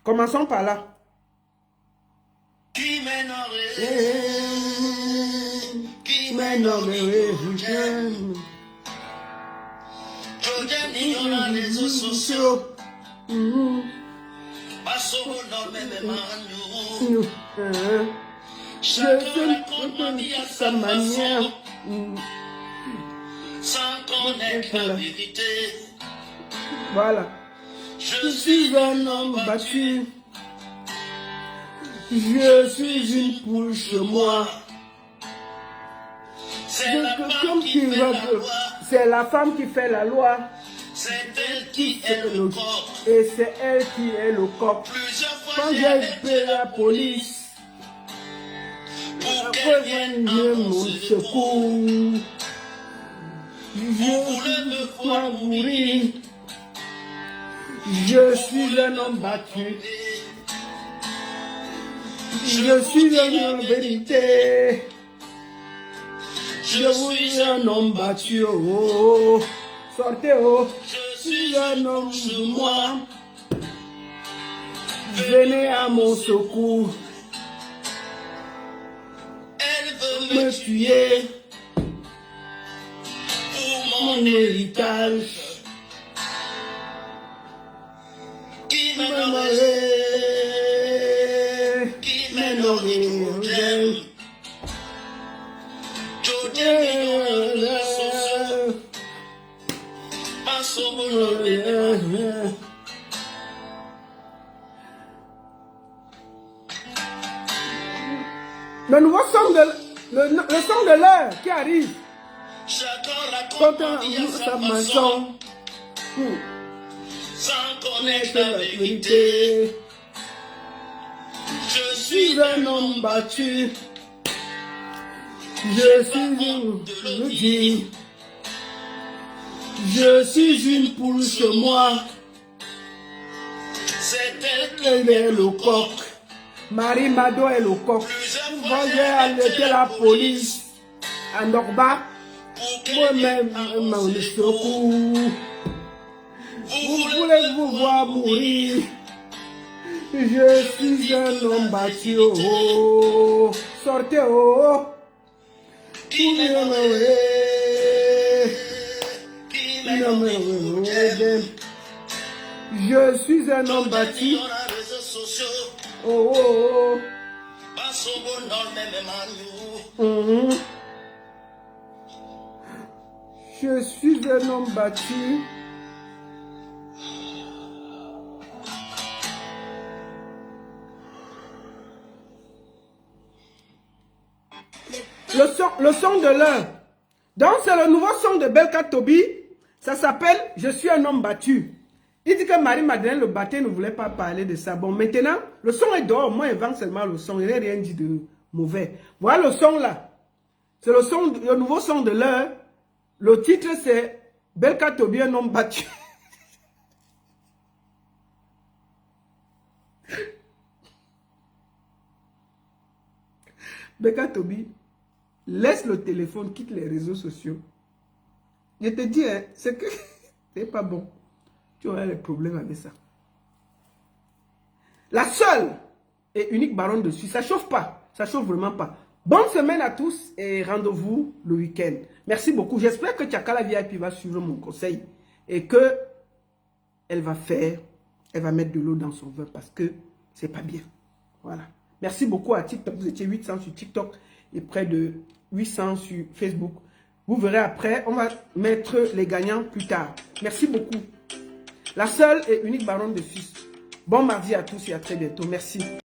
Commençons par là. Qui m'énerve, Qui m'énerve, je t'aime, il y a les réseaux sociaux. Passe au nom, même Manu. Chacun raconte ma vie à sa manière, sans connaître la vérité. Voilà. Je suis un homme battu. Je suis une poule chez moi. C'est la femme qui fait la loi. C'est la femme qui fait la loi. C'est elle qui est le corps. Et c'est elle qui est le coq. Plusieurs fois Quand j'ai j'ai appelé appelé la police, pour qu'elle vienne à mon secours. je voulais me voir mourir. Je suis un homme battu. Je suis un homme vérité. Je suis un homme battu. Oh, sortez, oh. Je suis un homme de moi. Venez à mon secours. Elle veut me tuer pour mon héritage. Qui m'aimerait, qui m'aimerait. Le nouveau son le son de l'heure qui arrive. Chacun sa maçon. Sans connaître la vérité. Je suis un homme battu. Je suis une le dis. Je suis une poule sur moi. C'est elle est le coq. Marie Mado est le coq. J'ai alerté la police à Norba. Moi-même, mon secours. Vous voulez vous voir mourir. Je suis un homme battu. Oh, sortez, oh. Je suis un homme battu. Oh, oh, oh. Je suis un homme battu. Le son de l'heure. Donc c'est le nouveau son de Belka Tobi. Ça s'appelle Je suis un homme battu. Il dit que Marie-Madeleine le battait, ne voulait pas parler de ça. Bon, maintenant, le son est dehors. Moi, il vend seulement le son. Il n'a rien dit de mauvais. Voilà le son là. C'est le nouveau son de l'heure. Le titre c'est Belka Tobi, un homme battu. Belka Tobi, laisse le téléphone, quitte les réseaux sociaux. Je te dis, hein, c'est que c'est pas bon. Tu auras des problèmes avec ça. La seule et unique baronne de Suisse, ça chauffe pas. Ça chauffe vraiment pas. Bonne semaine à tous et rendez-vous le week-end. Merci beaucoup. J'espère que Tchakala VIP va suivre mon conseil et que elle va mettre de l'eau dans son vin parce que c'est pas bien. Voilà. Merci beaucoup à TikTok. Vous étiez 800 sur TikTok et près de 800 sur Facebook. Vous verrez après, on va mettre les gagnants plus tard. Merci beaucoup. La seule et unique baronne de Suisse. Bon mardi à tous et à très bientôt. Merci.